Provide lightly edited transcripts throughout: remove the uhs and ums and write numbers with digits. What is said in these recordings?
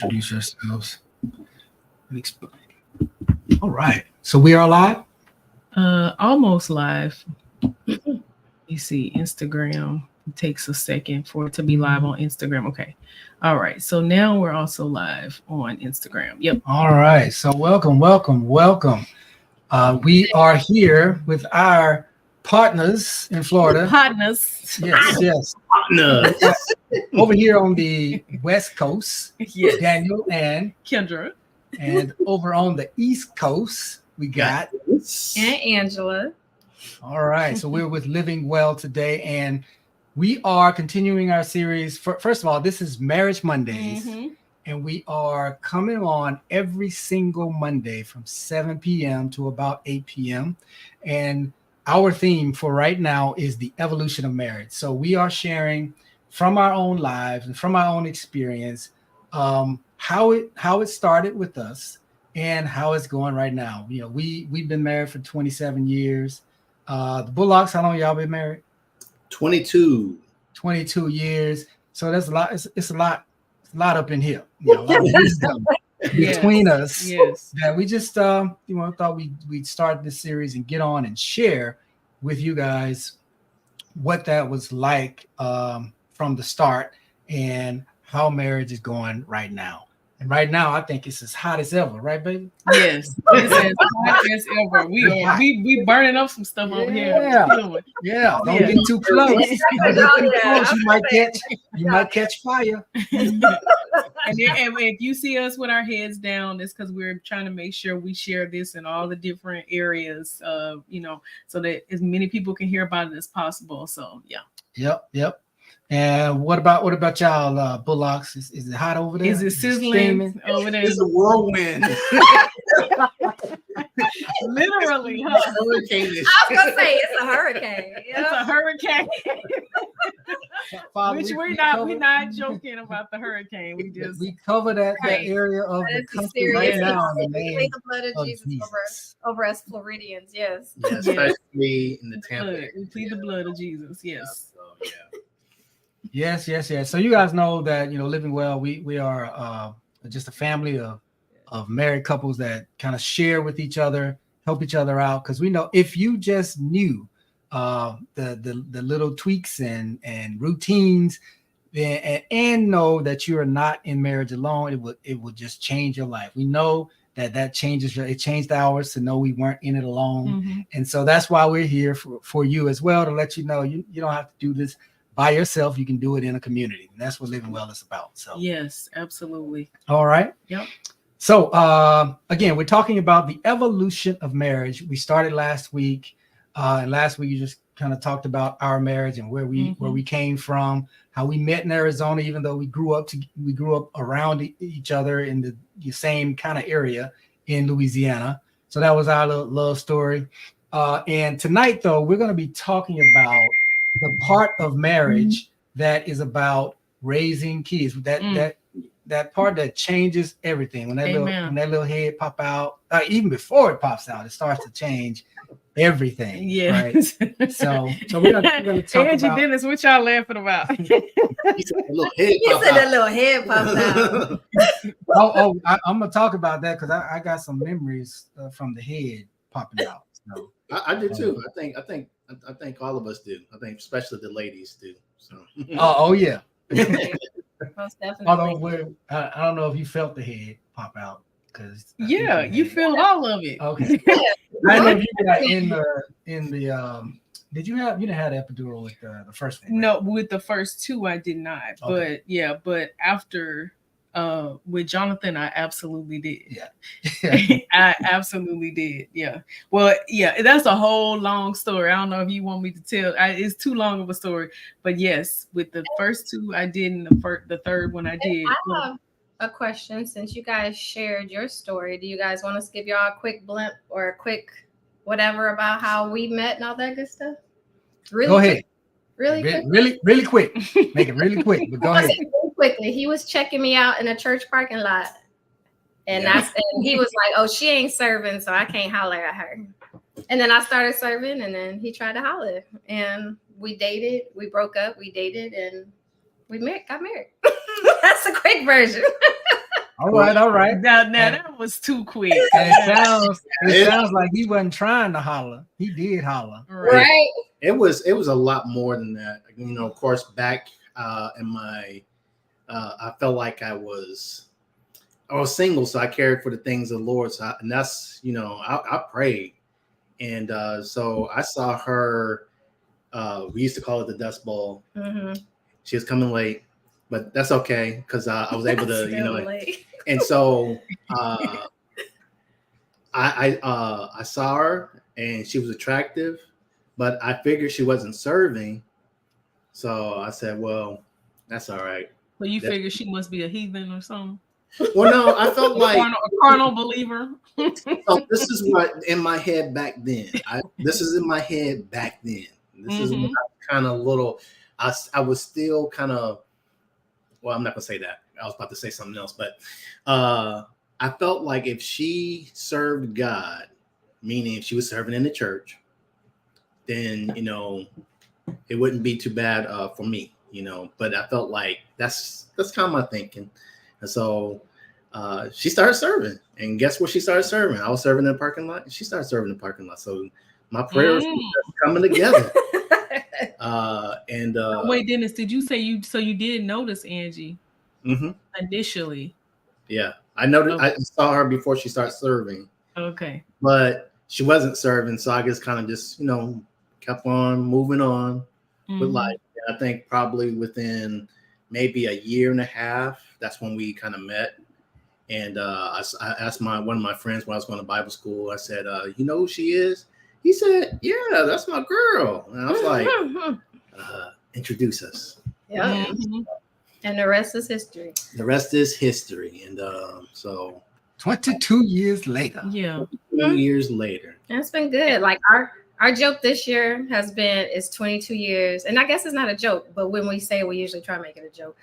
Introduce yourselves. Explain. All right. So we are live. Almost live. You see, Instagram it takes a second for it to be live on Instagram. Okay. All right. So now we're also live on Instagram. Yep. All right. So welcome. We are here with our partners in Florida. Partners. Yes. No. Over here on the West Coast, Yes. Daniel and Kendra. and over on the East Coast, we got. And Angela. All right. So we're with Living Well today, and we are continuing our series. First of all, this is Marriage Mondays. Mhm. And we are coming on every single Monday from 7 p.m. to about 8 p.m. And our theme for right now is the evolution of marriage. So we are sharing from our own lives and from our own experience how it started with us and how it's going right now. You know, we've been married for 27 years. The Bullocks, how long y'all been married? 22. 22 years. So that's a lot. It's a lot up in here, you know, a lot of wisdom between us. Yes. That we just thought we'd start this series and get on and share with you guys what that was like from the start and how marriage is going right now. And right now, I think it's as hot as ever, right, baby? Yes. It's as hot as ever. We burning up some stuff over here. Yeah. Don't get too close. Don't get too close. You might catch fire. And if you see us with our heads down, it's because we're trying to make sure we share this in all the different areas, so that as many people can hear about it as possible. So yeah. Yep. And what about y'all, Bullocks? Is it hot over there? Is it sizzling over there? It's a whirlwind. Literally, huh? I was gonna say it's a hurricane. It's a hurricane. Father, Which we're not joking about the hurricane. We cover that area of the country right now. We plead the blood of Jesus over us Floridians. Yes. Yeah, especially in the Tampa. We plead the blood of Jesus. Yes. Yes. So you guys know that, Living Well, we are just a family of married couples that kind of share with each other, help each other out. Because we know if you just knew the little tweaks and routines and know that you are not in marriage alone, it would just change your life. We know that changes. It changed ours to know we weren't in it alone. Mm-hmm. And so that's why we're here for you as well, to let you know you don't have to do this by yourself. You can do it in a community. And that's what Living Well is about. So yes, absolutely. All right. Yep. So again, we're talking about the evolution of marriage. We started last week. And last week you just kind of talked about our marriage and where we came from, how we met in Arizona, even though we grew up around each other in the same kind of area in Louisiana. So that was our little love story. And tonight, though, we're going to be talking about the part of marriage that is about raising kids. That part that changes everything. When that little head pop out, even before it pops out, it starts to change everything. Yes. Right? So we're gonna talk Angie about. Dennis, what y'all laughing about? He said that little head popped out. I'm gonna talk about that because I got some memories from the head popping out. So I do too. I think all of us do. I think especially the ladies do. So. Oh yeah. Most definitely. Although I don't know if you felt the head pop out because you feel all of it. Okay. I don't know if you got in the did you didn't have the epidural with the first one? Right? No, with the first two I did not. Okay. But after with Jonathan, I absolutely did. Yeah. I absolutely did. Yeah. Well, yeah, that's a whole long story. I don't know if you want me to tell. It's too long of a story. But yes, with the first two I did, and the third one I did. I have a question. Since you guys shared your story, do you guys want us to give y'all a quick blimp or a quick whatever about how we met and all that good stuff? Really? Go ahead. Really quick? Really quick. Make it really quick. But go ahead. Really quickly. He was checking me out in a church parking lot. And he was like, "Oh, she ain't serving, so I can't holler at her." And then I started serving, and then he tried to holler. And we dated, we broke up, we dated, and we got married. That's the quick version. All right. Now that was too quick. It sounds like he wasn't trying to holler. He did holler. Right. It was a lot more than that. You know, of course, back in my, I felt like I was single, so I cared for the things of the Lord. So and that's, you know, I prayed, and so I saw her. We used to call it the Dust Bowl. Mm-hmm. She was coming late, but that's okay because I was able to, you know. Late. And so I saw her, and she was attractive, but I figured she wasn't serving. So I said, "Well, that's all right." Well, you figured she must be a heathen or something. Well, no, I felt like a carnal believer. So this is what in my head back then. This is in my head back then. This is when I was kind of little. I was still kind of. Well, I'm not gonna say that. I was about to say something else, but I felt like if she served God, meaning if she was serving in the church, then, you know, it wouldn't be too bad for me, you know. But I felt like that's kind of my thinking, and so she started serving. And guess what? She started serving. I was serving in the parking lot, and she started serving in the parking lot. So my prayers were coming together. Wait, Dennis, did you say you did notice Angie initially? Yeah, I noticed. Okay. I saw her before she started serving. Okay, but she wasn't serving, so I just kind of just, you know, kept on moving on with life. And I think probably within maybe a year and a half, that's when we kind of met. And I asked one of my friends when I was going to Bible school. I said, "You know who she is?" He said, "Yeah, that's my girl." And I was like, "Introduce us." Yeah. And the rest is history. The rest is history. And so 22 years later. Yeah. 2 years later. That's been good. Like our joke this year is 22 years. And I guess it's not a joke, but when we say it, we usually try to make it a joke.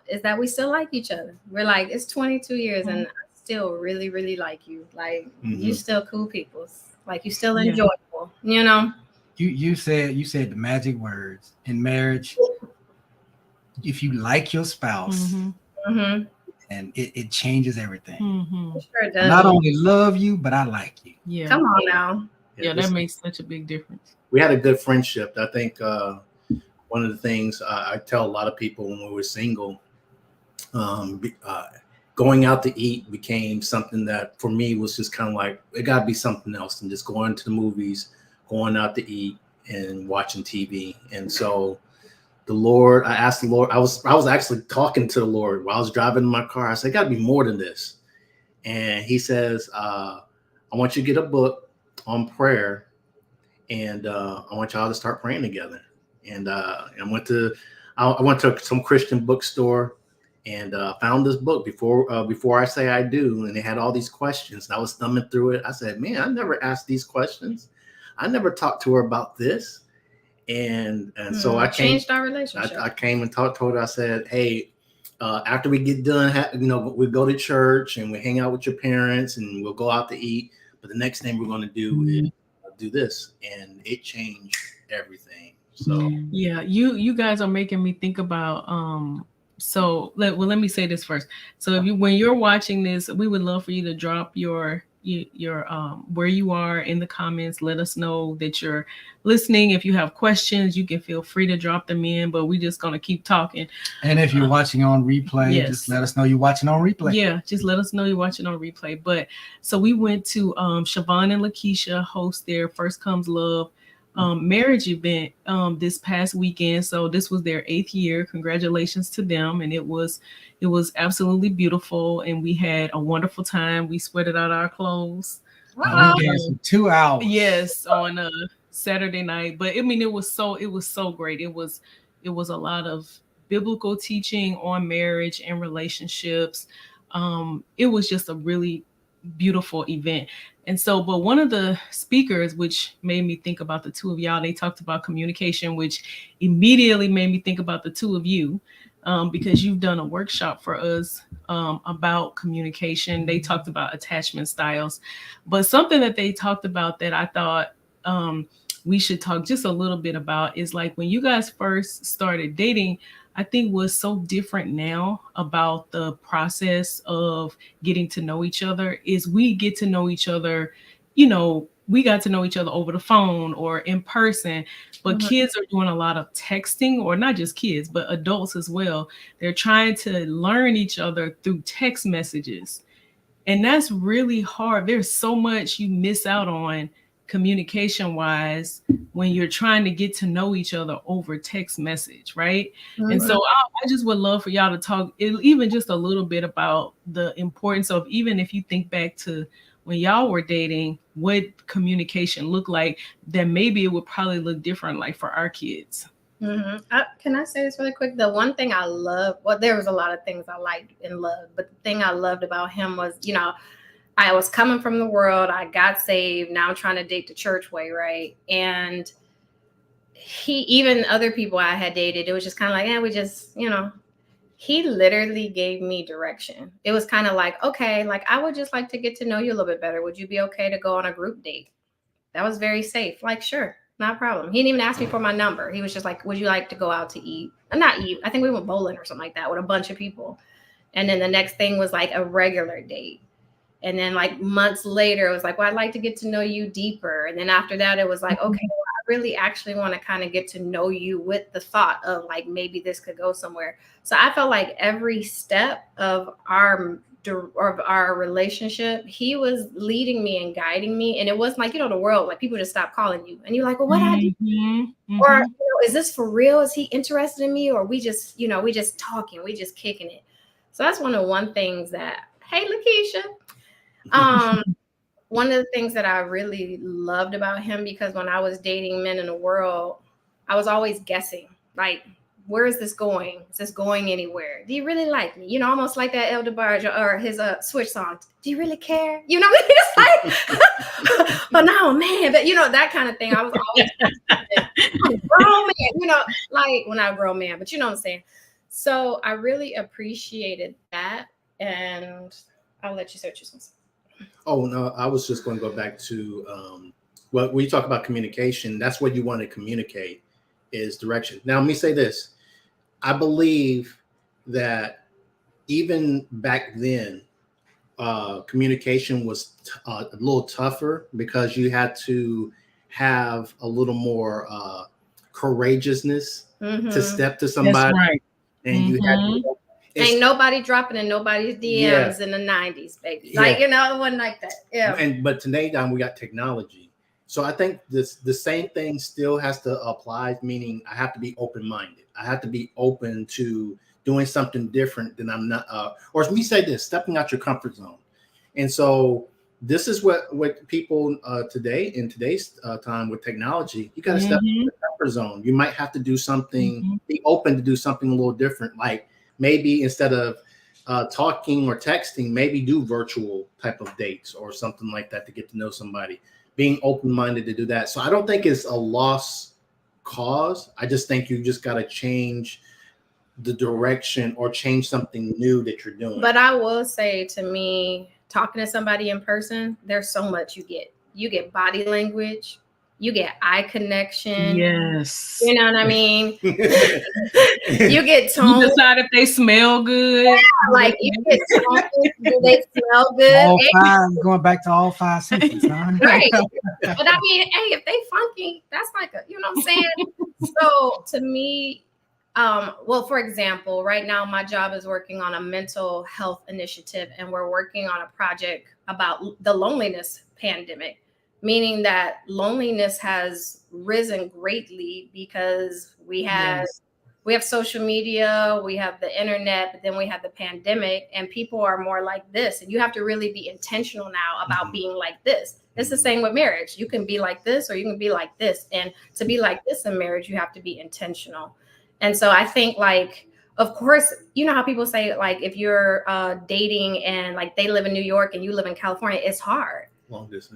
Is that we still like each other. We're like, it's 22 years and I still really, really like you. Like you still cool people. Like you still enjoyable, you know? You said the magic words in marriage. If you like your spouse, and it changes everything. Sure does. Not only love you, but I like you. Yeah. Come on now. Yeah, that makes such a big difference. We had a good friendship. I think one of the things I tell a lot of people when we were single, going out to eat became something that for me was just kind of like, it got to be something else than just going to the movies, going out to eat and watching TV. And so I asked the Lord, I was actually talking to the Lord while I was driving in my car. I said, it got to be more than this. And he says, I want you to get a book on prayer, and I want y'all to start praying together. And I went to some Christian bookstore and found this book before I say I do, and they had all these questions. And I was thumbing through it. I said, man, I never asked these questions. I never talked to her about this. And so I changed our relationship. I came and told her. I said, hey, after we get done, we go to church and we hang out with your parents and we'll go out to eat. But the next thing we're going to do is do this, and it changed everything. So yeah, you guys are making me think about let me say this first. So when you're watching this, we would love for you to drop your where you are in the comments. Let us know that you're listening. If you have questions, you can feel free to drop them in, but we're just going to keep talking. And if you're watching on replay, just let us know you're watching on replay. Yeah, just let us know you're watching on replay. But so we went to Siobhan and Lakeisha host their First Comes Love marriage event this past weekend. So this was their 8th year. Congratulations to them. And it was absolutely beautiful, and we had a wonderful time. We sweated out our clothes. Wow. We danced for 2 hours. Yes, on a Saturday night. But I mean, it was so great. It was a lot of biblical teaching on marriage and relationships. It was just a really beautiful event. And so, but one of the speakers, which made me think about the two of y'all, they talked about communication, which immediately made me think about the two of you, because you've done a workshop for us about communication. They talked about attachment styles, but something that they talked about that I thought we should talk just a little bit about is like when you guys first started dating, I think what's so different now about the process of getting to know each other is we get to know each other, we got to know each other over the phone or in person, but kids are doing a lot of texting, or not just kids, but adults as well. They're trying to learn each other through text messages. And that's really hard. There's so much you miss out on communication wise when you're trying to get to know each other over text message, right? And so I just would love for y'all to talk even just a little bit about the importance of, even if you think back to when y'all were dating, what communication looked like, then maybe it would probably look different like for our kids. Can I say this really quick? The one thing I love, well, there was a lot of things I liked and loved, but the thing I loved about him was, I was coming from the world. I got saved. Now I'm trying to date the church way, right? And even other people I had dated, it was just kind of like, we just, he literally gave me direction. It was kind of like, okay, like I would just like to get to know you a little bit better. Would you be okay to go on a group date? That was very safe. Like, sure, not a problem. He didn't even ask me for my number. He was just like, would you like to go out to eat? Not eat. I think we went bowling or something like that with a bunch of people. And then the next thing was like a regular date. And then like months later, it was like, well, I'd like to get to know you deeper. And then after that, it was like, okay, well, I really actually want to kind of get to know you with the thought of like, maybe this could go somewhere. So I felt like every step of our relationship, he was leading me and guiding me. And it wasn't like, the world, like people just stop calling you and you're like, well, what I do? Or, is this for real? Is he interested in me? Or we just talking, we just kicking it. So that's one things that, hey, Lakeisha, one of the things that I really loved about him, because when I was dating men in the world, I was always guessing, like, where is this going? Is this going anywhere? Do you really like me? Almost like that El DeBarge or his Switch song. Do you really care? It's like, but no, man, but that kind of thing. I was always I'm a grown man, like when I grow man, but you know what I'm saying? So I really appreciated that. And I'll let you say what you're supposed to say. Oh, no, I was just going to go back to when you talk about communication, that's what you want to communicate is direction. Now, let me say this. I believe that even back then, communication was a little tougher because you had to have a little more courageousness to step to somebody. That's right. And you had to, ain't nobody dropping in nobody's DMs in the 90s, baby. Like, it wasn't like that. Yeah. But today, we got technology. So I think the same thing still has to apply, meaning I have to be open-minded. I have to be open to doing something different than I'm not, or as we say this, stepping out your comfort zone. And so this is what people today, in today's time with technology, you got to step out your comfort zone. You might have to do something, be open to do something a little different. Like maybe instead of talking or texting, maybe do virtual type of dates or something like that to get to know somebody. Being open-minded to do that. So I don't think it's a lost cause. I just think you just got to change the direction or change something new that you're doing. But I will say, to me, talking to somebody in person, there's so much you get. You get body language. You get eye connection. Yes. You know what I mean? You get tone. You decide if they smell good. Yeah, like you get tone. Do they smell good? All five, going back to all 5 senses, huh? Right. But I mean, hey, if they funky, that's like you know what I'm saying? So to me, well, for example, right now my job is working on a mental health initiative, and we're working on a project about the loneliness pandemic. Meaning that loneliness has risen greatly because we have social media, we have the internet, but then we have the pandemic, and people are more like this. And you have to really be intentional now about being like this. It's the same with marriage. You can be like this or you can be like this. And to be like this in marriage, you have to be intentional. And so I think, like, of course, you know how people say, like, if you're dating and like they live in New York and you live in California, it's hard.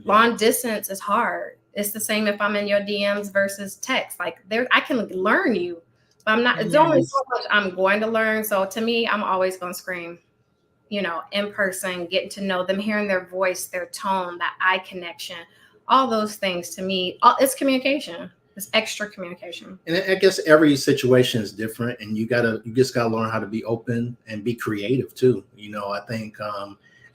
Long distance is hard. It's the same if I'm in your DMs versus text. Like I can learn you, but I'm not. It's only so much I'm going to learn. So to me, I'm always going to scream, in person, getting to know them, hearing their voice, their tone, that eye connection, all those things. To me, it's communication. It's extra communication. And I guess every situation is different, and you just gotta learn how to be open and be creative too. I think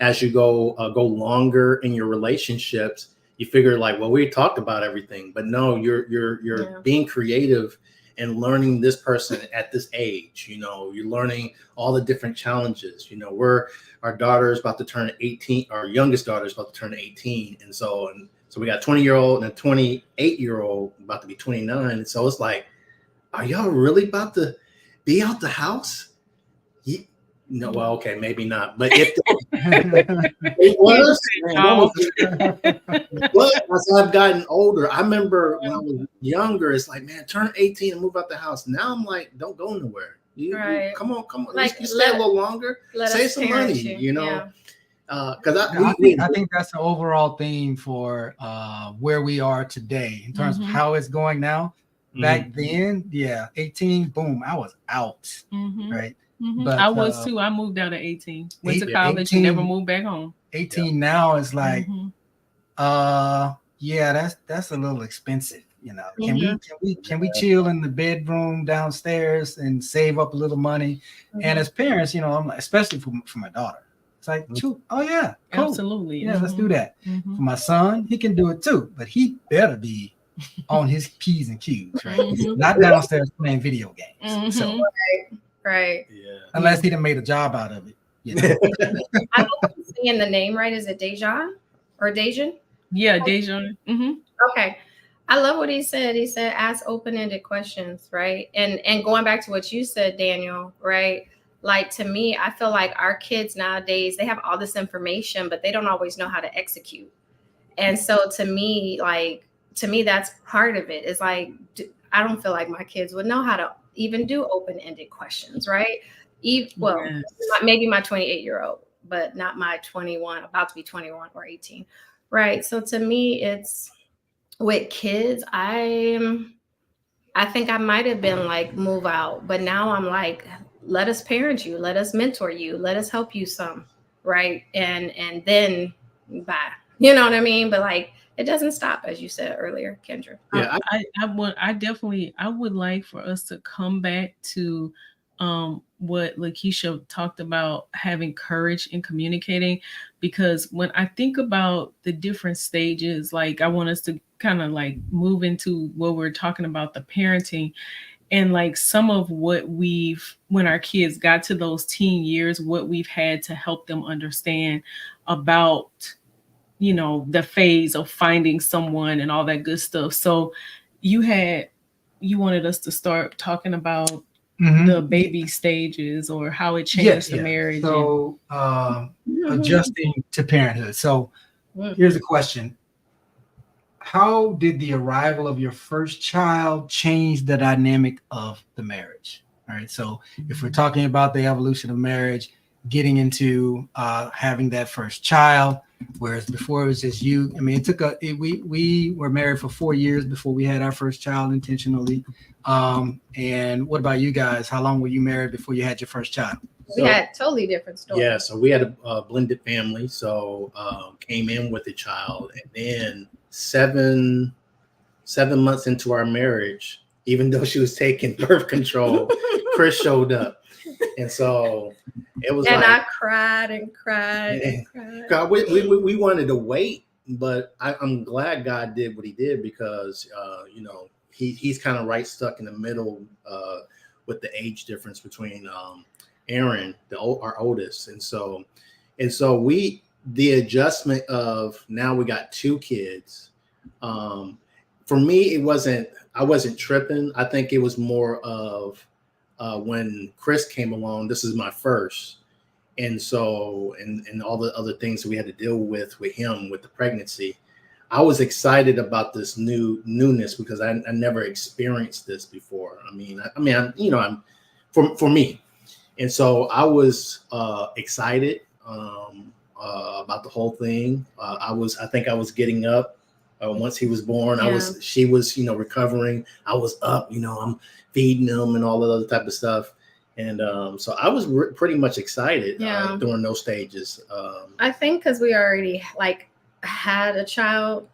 as you go longer in your relationships, you figure like, well, we talked about everything, but no, you're being creative and learning this person at this age. You're learning all the different challenges. Our daughter is about to turn 18. Our youngest daughter is about to turn 18, and so we got a 20-year-old and a 28-year-old about to be 29. And so it's like, are y'all really about to be out the house? No, well, okay, maybe not. But if it was, but as I've gotten older, I remember when I was younger, it's like, man, turn 18 and move out the house. Now I'm like, don't go nowhere. You come on. Like, you stay a little longer, save some money, because I think that's the overall theme for where we are today in terms of how it's going now. Back then, 18, boom, I was out, right? But I was too. I moved out at 18. Went to college 18, and never moved back home. 18 now is like, that's a little expensive. Can we chill in the bedroom downstairs and save up a little money? And as parents, I'm like, especially for my daughter, it's like, cool. Absolutely, let's do that. For my son, he can do it too, but he better be on his P's and Q's, right? Not downstairs playing video games. So, right. Yeah. Unless he done made a job out of it. I hope I'm saying the name right. Is it Dejan or Dejan? Yeah, Dejan. Okay. I love what he said. He said, ask open-ended questions, right? And going back to what you said, Daniel, right? Like, to me, I feel like our kids nowadays, they have all this information, but they don't always know how to execute. And so to me, that's part of it. It's like, I don't feel like my kids would know how to even do open-ended questions, right? Maybe my 28-year-old, but not my 21, about to be 21 or 18, right? So to me, it's with kids, I think I might have been like, move out, but now I'm like, let us parent you, let us mentor you, let us help you some, right? And then bye. You know what I mean? But like, it doesn't stop, as you said earlier, Kendra. Yeah, I would like for us to come back to what Lakeisha talked about, having courage in communicating, because when I think about the different stages, like I want us to kind of like move into what we're talking about, the parenting, and like some of what when our kids got to those teen years, what we've had to help them understand about the phase of finding someone and all that good stuff. So you wanted us to start talking about the baby stages or how it changed the marriage. So adjusting to parenthood. So here's a question. How did the arrival of your first child change the dynamic of the marriage? All right. So if we're talking about the evolution of marriage, getting into having that first child, whereas before it was just you. I mean, it took we were married for 4 years before we had our first child intentionally. And what about you guys? How long were you married before you had your first child? We had totally different stories. Yeah, so we had a blended family. So came in with a child, and then seven months into our marriage, even though she was taking birth control, Chris showed up. And so it was I cried and cried and cried. God, we wanted to wait, but I'm glad God did what he did, because he's kind of right stuck in the middle with the age difference between Aaron, our oldest, and so the adjustment of now we got 2 kids. For me, I wasn't tripping. I think it was more of when Chris came along. This is my first, and so and all the other things that we had to deal with him with the pregnancy. I was excited about this newness because I never experienced this before. I'm for me, and so I was excited about the whole thing. I think I was getting up once he was born. Yeah. She was recovering. I was up. I'm feeding him and all that other type of stuff. And so I was pretty much excited during those stages. I think because we already had a child,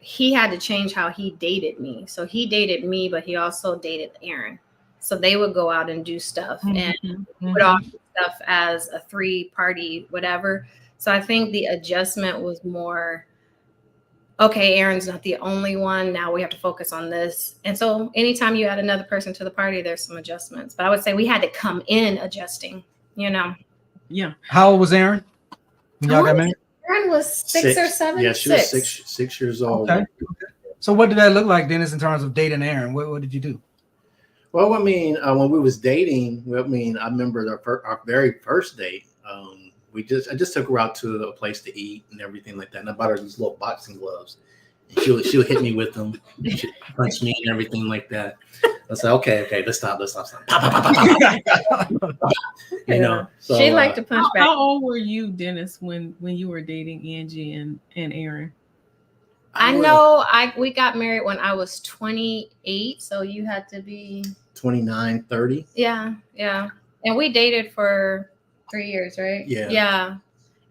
he had to change how he dated me. So he dated me, but he also dated Aaron. So they would go out and do stuff and put off stuff as a 3-party, whatever. So I think the adjustment was more, okay, Aaron's not the only one. Now we have to focus on this. And so anytime you add another person to the party, there's some adjustments. But I would say we had to come in adjusting, you know. Yeah. How old was Aaron when y'all got married? Aaron was 6 or 7. Yeah, she was 6 years old. Okay. So what did that look like, Dennis, in terms of dating Aaron? What did you do? Well, I mean, when we was dating, I remember our very first date. I just took her out to a place to eat and everything like that. And I bought her these little boxing gloves. And she would hit me with them. She'd punch me and everything like that. I said, okay, let's stop. Pop, pop, pop, pop. You know. So, she liked to punch back. How old were you, Dennis, when you were dating Angie and Aaron? We got married when I was 28, so you had to be 29, 30. Yeah. And we dated for 3 years, right? Yeah.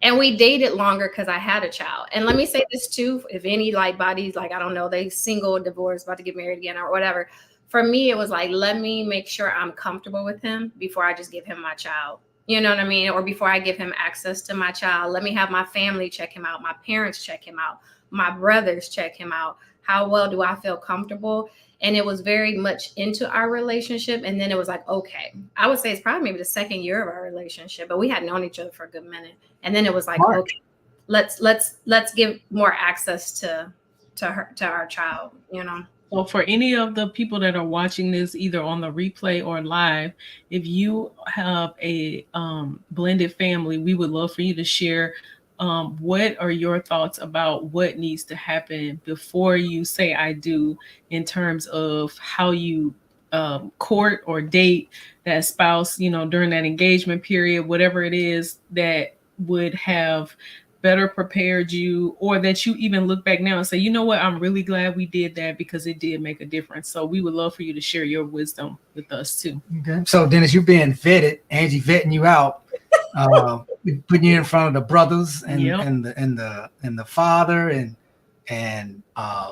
And we dated longer because I had a child. And let me say this too, if any like bodies, like, I don't know, they single, divorced, about to get married again or whatever. For me, it was like, let me make sure I'm comfortable with him before I just give him my child. You know what I mean? Or before I give him access to my child, let me have my family check him out. My parents check him out. My brothers check him out. How well do I feel comfortable? And it was very much into our relationship. And then it was like, okay, I would say it's probably maybe the second year of our relationship, but we had known each other for a good minute. And then it was like, okay, let's give more access to our child, you know? Well, for any of the people that are watching this, either on the replay or live, if you have a blended family, we would love for you to share what are your thoughts about what needs to happen before you say I do, in terms of how you court or date that spouse, you know, during that engagement period, whatever it is that would have better prepared you, or that you even look back now and say, you know what, I'm really glad we did that because it did make a difference. So we would love for you to share your wisdom with us too. Okay. So Dennis, you're being vetted, Angie vetting you out, putting you in front of the brothers and the father and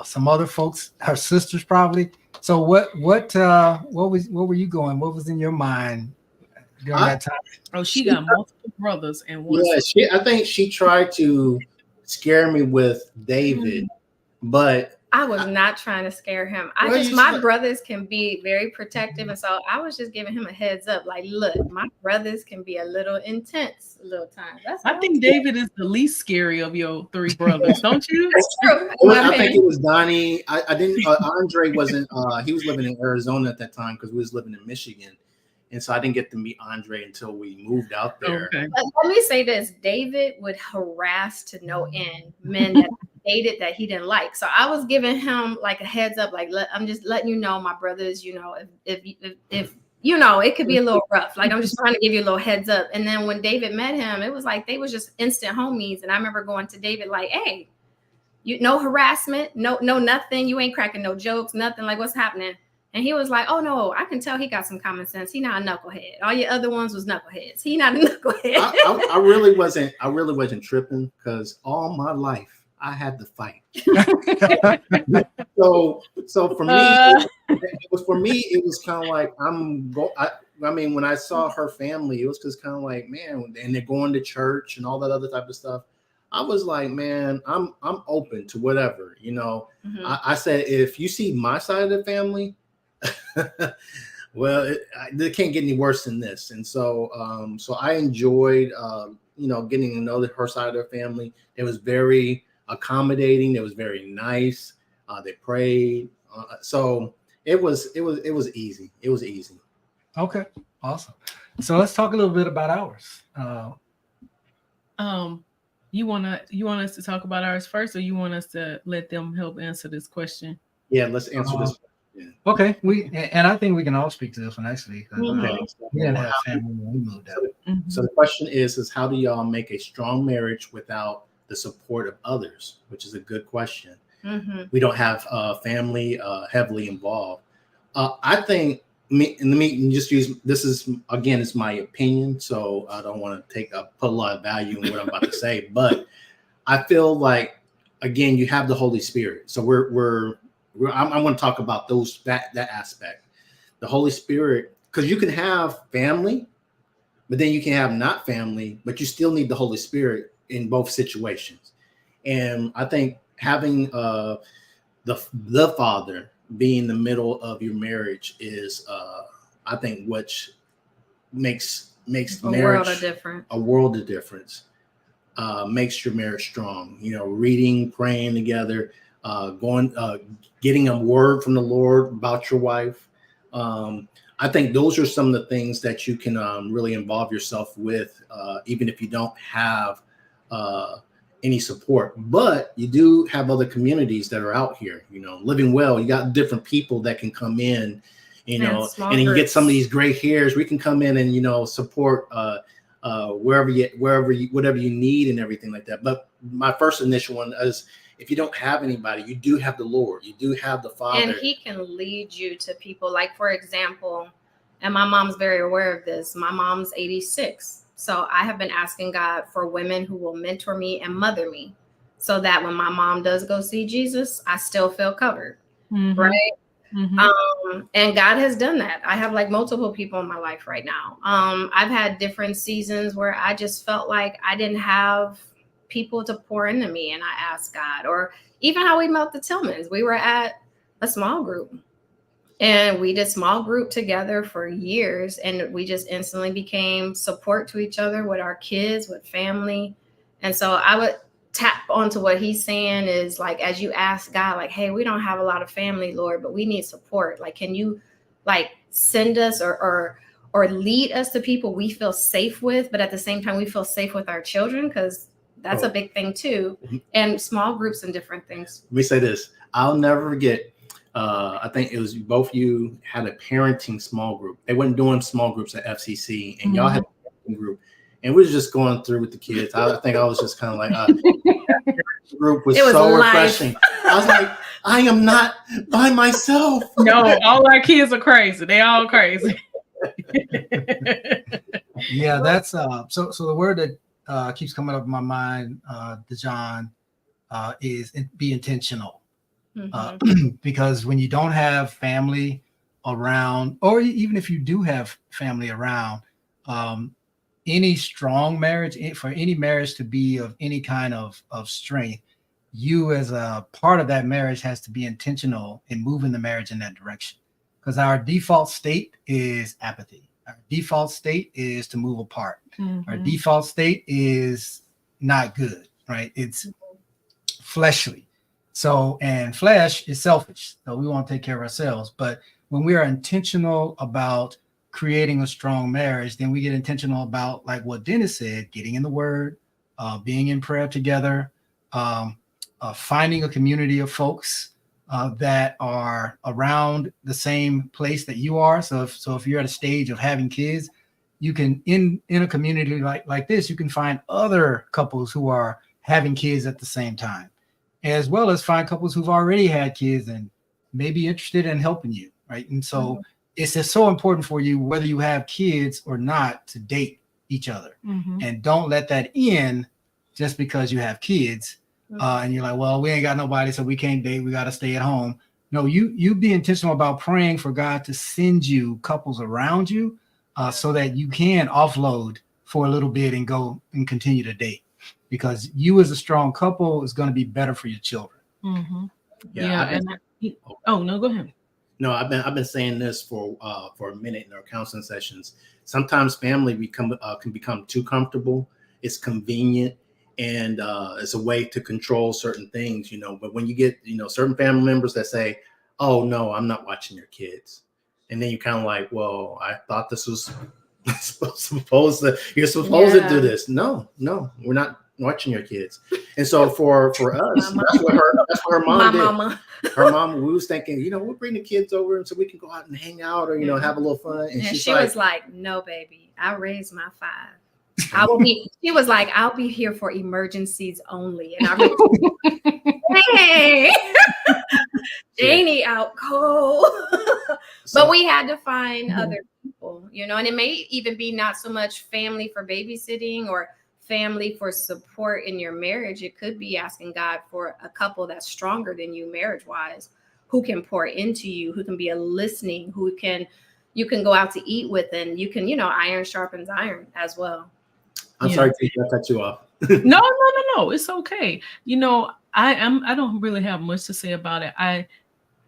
some other folks, her sisters probably. So what were you going? What was in your mind during that time? Oh, she got multiple brothers and one. Yeah, I think she tried to scare me with David, but I was not trying to scare him. My brothers can be very protective, and so I was just giving him a heads up. Like, look, my brothers can be a little intense, a little time. I think David is the least scary of your 3 brothers, don't you? That's true. I think it was Donnie. I didn't. Andre wasn't. He was living in Arizona at that time because we was living in Michigan. And so I didn't get to meet Andre until we moved out there. Okay. Let me say this. David would harass to no end men that dated that he didn't like. So I was giving him like a heads up, like, I'm just letting you know, my brothers, you know, if you know, it could be a little rough. Like, I'm just trying to give you a little heads up. And then when David met him, it was like they was just instant homies. And I remember going to David like, hey, no harassment, no nothing. You ain't cracking no jokes, nothing. Like, what's happening? And he was like, oh, no, I can tell he got some common sense. He not a knucklehead. All your other ones was knuckleheads. He not a knucklehead. I really wasn't tripping because all my life I had to fight. so for me, it was kind of like I mean, when I saw her family, it was just kind of like, man, and they're going to church and all that other type of stuff. I was like, man, I'm open to whatever, you know. Mm-hmm. I said, if you see my side of the family, well, it can't get any worse than this. And so I enjoyed, getting to know her side of their family. It was very accommodating. It was very nice. They prayed. So it was easy. It was easy. Okay, awesome. So let's talk a little bit about ours. You want us to talk about ours first, or you want us to let them help answer this question? Yeah, let's answer this. Yeah. Okay, and I think we can all speak to this one actually. We didn't have family when we moved out. So the question is how do y'all make a strong marriage without the support of others? Which is a good question. Mm-hmm. We don't have family heavily involved. I think just use this is again, it's my opinion, so I don't want to put a lot of value in what I'm about to say, but I feel like again, you have the Holy Spirit. So I'm going to talk about that aspect, the Holy Spirit, because you can have family, but then you can have not family, but you still need the Holy Spirit in both situations. And I think having the Father being the middle of your marriage is, I think, what makes marriage a world of difference. Makes your marriage strong. Reading, praying together, getting a word from the Lord about your wife. I think those are some of the things that you can really involve yourself with, even if you don't have any support. But you do have other communities that are out here, living well. You got different people that can come in, and you get some of these gray hairs. We can come in and, support whatever you need and everything like that. But my first initial one is, if you don't have anybody, you do have the Lord. You do have the Father. And he can lead you to people. Like, for example, and my mom's very aware of this. My mom's 86. So I have been asking God for women who will mentor me and mother me, so that when my mom does go see Jesus, I still feel covered. Mm-hmm. Right. Mm-hmm. And God has done that. I have like multiple people in my life right now. I've had different seasons where I just felt like I didn't have people to pour into me, and I asked God. Or even how we met the Tillmans. We were at a small group, and we did small group together for years, and we just instantly became support to each other with our kids, with family. And so I would tap onto what he's saying is, like, as you ask God, like, hey, we don't have a lot of family, Lord, but we need support. Like, can you like send us or lead us to people we feel safe with, but at the same time we feel safe with our children? Because that's a big thing too. And small groups and different things. Let me say this. I'll never forget. I think it was both you had a parenting small group. They weren't doing small groups at FCC, and y'all had a parenting group. And we were just going through with the kids. I think I was just kind of like, the group was so refreshing. I was like, I am not by myself. No, all our kids are crazy. They all crazy. Yeah, that's so the word that keeps coming up in my mind, DeJohn, is be intentional. Because when you don't have family around, or even if you do have family around, any strong marriage, for any marriage to be of any kind of strength, you as a part of that marriage has to be intentional in moving the marriage in that direction. Because our default state is apathy. Our default state is to move apart. Our default state is not good, right? It's fleshly. So, and flesh is selfish. So we want to take care of ourselves. But when we are intentional about creating a strong marriage, then we get intentional about, like what Dennis said, getting in the word, being in prayer together, finding a community of folks that are around the same place that you are. So if you're at a stage of having kids, you can, in a community like this, you can find other couples who are having kids at the same time, as well as find couples who've already had kids and may be interested in helping you, right? And so it's just so important for you, whether you have kids or not, to date each other. And don't let that end just because you have kids. And you're like, well, we ain't got nobody, so we can't date. We got to stay at home. No, you be intentional about praying for God to send you couples around you so that you can offload for a little bit and go and continue to date. Because you as a strong couple is going to be better for your children. Yeah. No, go ahead. No, I've been saying this for a minute in our counseling sessions. Sometimes family can become too comfortable. It's convenient, and it's a way to control certain things, But when you get, certain family members that say, "Oh no, I'm not watching your kids," and then you kind of like, "Well, I thought this was you're supposed to do this." No, we're not watching your kids. And so for us, that's what her mom did. Mama. Her mom, we was thinking, we'll bring the kids over and so we can go out and hang out or have a little fun. And she was like, "No, baby, I raised my 5. She was like, I'll be here for emergencies only." And I was, hey, Janie out cold. But we had to find other people, and it may even be not so much family for babysitting or family for support in your marriage, it could be asking God for a couple that's stronger than you marriage wise, who can pour into you, who can be a listening, you can go out to eat with, and you can, iron sharpens iron as well. I'm sorry to cut you off. No, it's okay. I don't really have much to say about it. I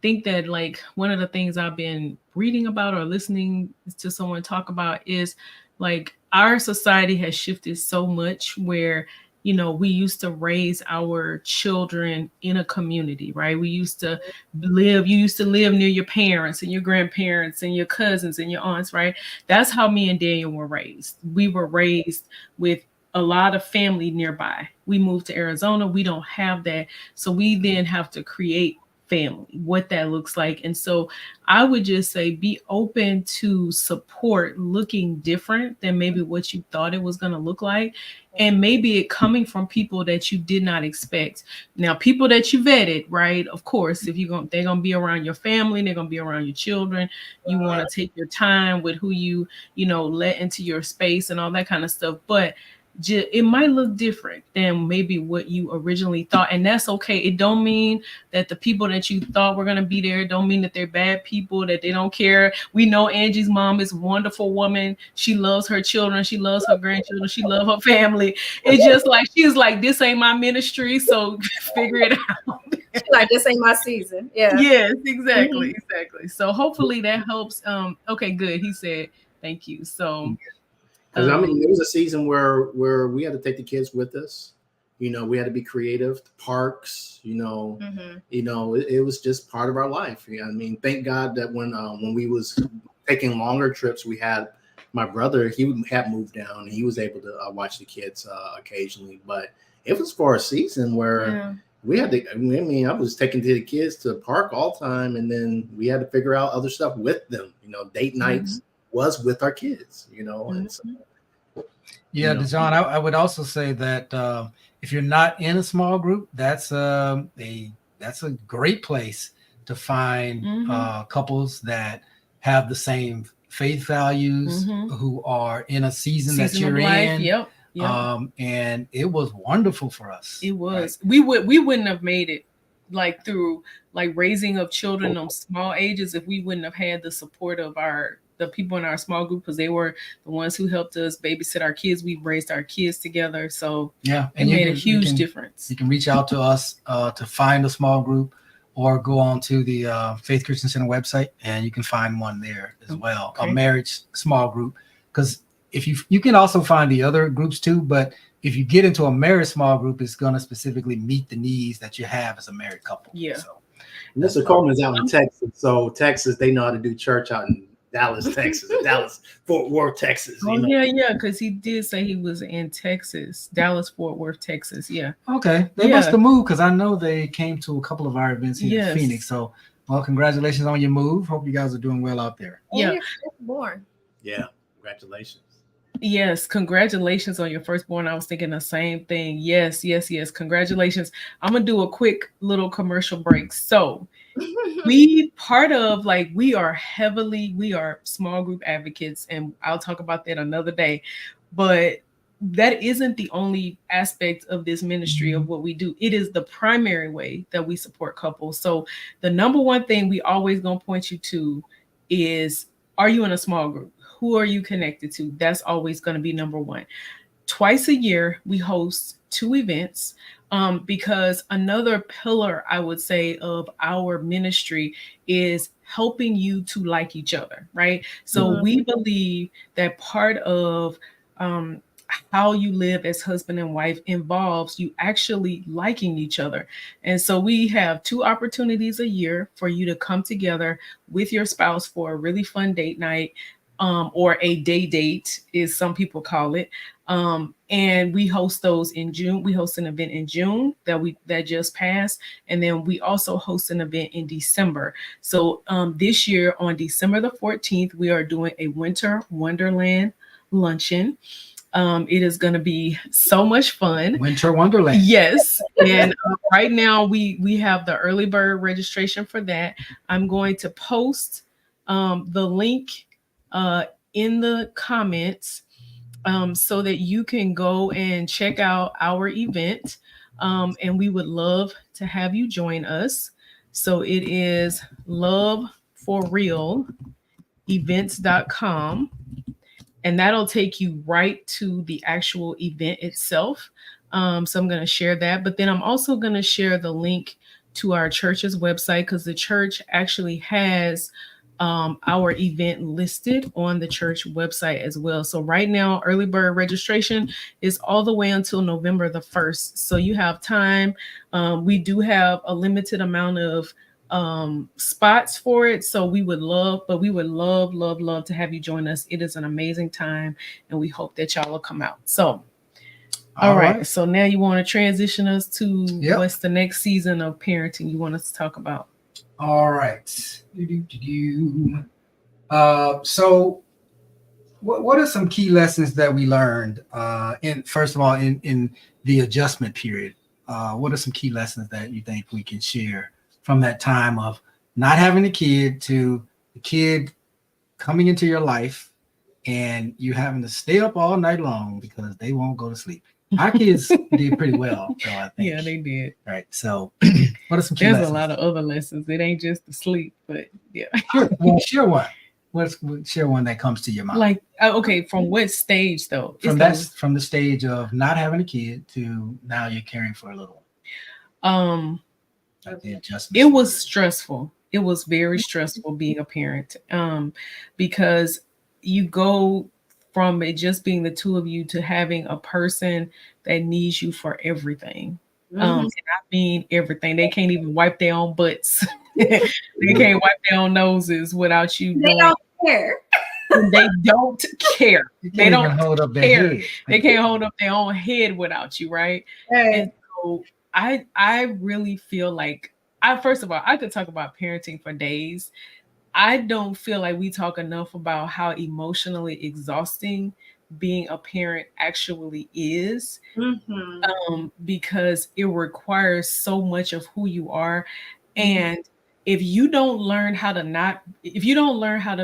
think that like one of the things I've been reading about or listening to someone talk about is like our society has shifted so much where we used to raise our children in a community, right? You used to live near your parents and your grandparents and your cousins and your aunts, right? That's how me and Daniel were raised. We were raised with a lot of family nearby. We moved to Arizona. We don't have that. So we then have to create family, what that looks like. And so I would just say be open to support looking different than maybe what you thought it was going to look like. And maybe it coming from people that you did not expect. Now, people that you vetted, right? Of course, if they're going to be around your family, they're going to be around your children. You want to take your time with who you let into your space and all that kind of stuff. But it might look different than maybe what you originally thought, and that's okay. It don't mean that the people that you thought were going to be there don't mean that they're bad people, that they don't care. We know Angie's mom is a wonderful woman. She loves her children. She loves her grandchildren. She loves her family. It's just like she's like, this ain't my ministry, so figure it out. Like, this ain't my season. Yeah. Yes, exactly. So hopefully that helps. Okay, good. He said thank you. So because there was a season where we had to take the kids with us. We had to be creative. The parks, it was just part of our life. Thank God that when we was taking longer trips, we had my brother. He had moved down, and he was able to watch the kids occasionally. But it was for a season where we had to. I was taking the kids to the park all the time, and then we had to figure out other stuff with them. Date nights was with our kids. And so, Dejon, I would also say that if you're not in a small group, that's a great place to find couples that have the same faith values, who are in a season that you're in. Yep. And it was wonderful for us. It was. Right? We wouldn't have made it like through like raising of children on small ages if we wouldn't have had the support of the people in our small group, because they were the ones who helped us babysit our kids. We raised our kids together. So it made a huge difference. You can reach out to us to find a small group, or go on to the Faith Christian Center website, and you can find one there as well, a marriage small group. Because if you can also find the other groups too, but if you get into a marriage small group, it's going to specifically meet the needs that you have as a married couple. Yeah. So, Mr. Coleman's out in Texas. So Texas, they know how to do church out in Dallas, Texas, Dallas, Fort Worth, Texas. Yeah, because he did say he was in Texas, Dallas, Fort Worth, Texas. Yeah. Okay, they must have moved, because I know they came to a couple of our events here in Phoenix. So, well, congratulations on your move. Hope you guys are doing well out there. Yeah, your firstborn. Yeah, congratulations. Yes, congratulations on your firstborn. I was thinking the same thing. Yes. Congratulations. I'm gonna do a quick little commercial break. So we are small group advocates, and I'll talk about that another day. But that isn't the only aspect of this ministry of what we do. It is the primary way that we support couples. So the number one thing we always gonna point you to is, are you in a small group? Who are you connected to? That's always going to be number one. Twice a year, we host 2 events, because another pillar, I would say, of our ministry is helping you to like each other, right? So we believe that part of how you live as husband and wife involves you actually liking each other. And so we have 2 opportunities a year for you to come together with your spouse for a really fun date night. Or a day date, is some people call it. And we host those in June. We host an event in June that just passed. And then we also host an event in December. So this year on December the 14th, we are doing a Winter Wonderland luncheon. It is going to be so much fun. Winter Wonderland. Yes. And right now we have the early bird registration for that. I'm going to post the link in the comments so that you can go and check out our event. And we would love to have you join us. So it is loveforrealevents.com, and that'll take you right to the actual event itself. So I'm going to share that, but then I'm also going to share the link to our church's website, because the church actually has our event listed on the church website as well. So right now, early bird registration is all the way until November the 1st. So you have time. We do have a limited amount of spots for it. So we would love to have you join us. It is an amazing time, and we hope that y'all will come out. So all right. So now you want to transition us to what's the next season of parenting you want us to talk about? All right. So what are some key lessons that we learned first of all in the adjustment period? What are some key lessons that you think we can share from that time of not having a kid to the kid coming into your life and you having to stay up all night long because they won't go to sleep? Our kids did pretty well, though, I think. Yeah, they did. Right. So what are some key There's lessons? A lot of other lessons. It ain't just the sleep, but yeah. Sure. Well, share one. Share one that comes to your mind. Like, okay, from what stage though? From the stage of not having a kid to now you're caring for a little one. Like the adjustment. It was stressful. It was very stressful being a parent, because you go from it just being the two of you to having a person that needs you for everything. And I mean everything. They can't even wipe their own butts. They can't wipe their own noses without you. They don't care. They don't care. They don't hold up care. Their head. They can't hold up their own head without you, right? And so I really feel like first of all, I could talk about parenting for days. I don't feel like we talk enough about how emotionally exhausting being a parent actually is, because it requires so much of who you are. And if you don't learn how to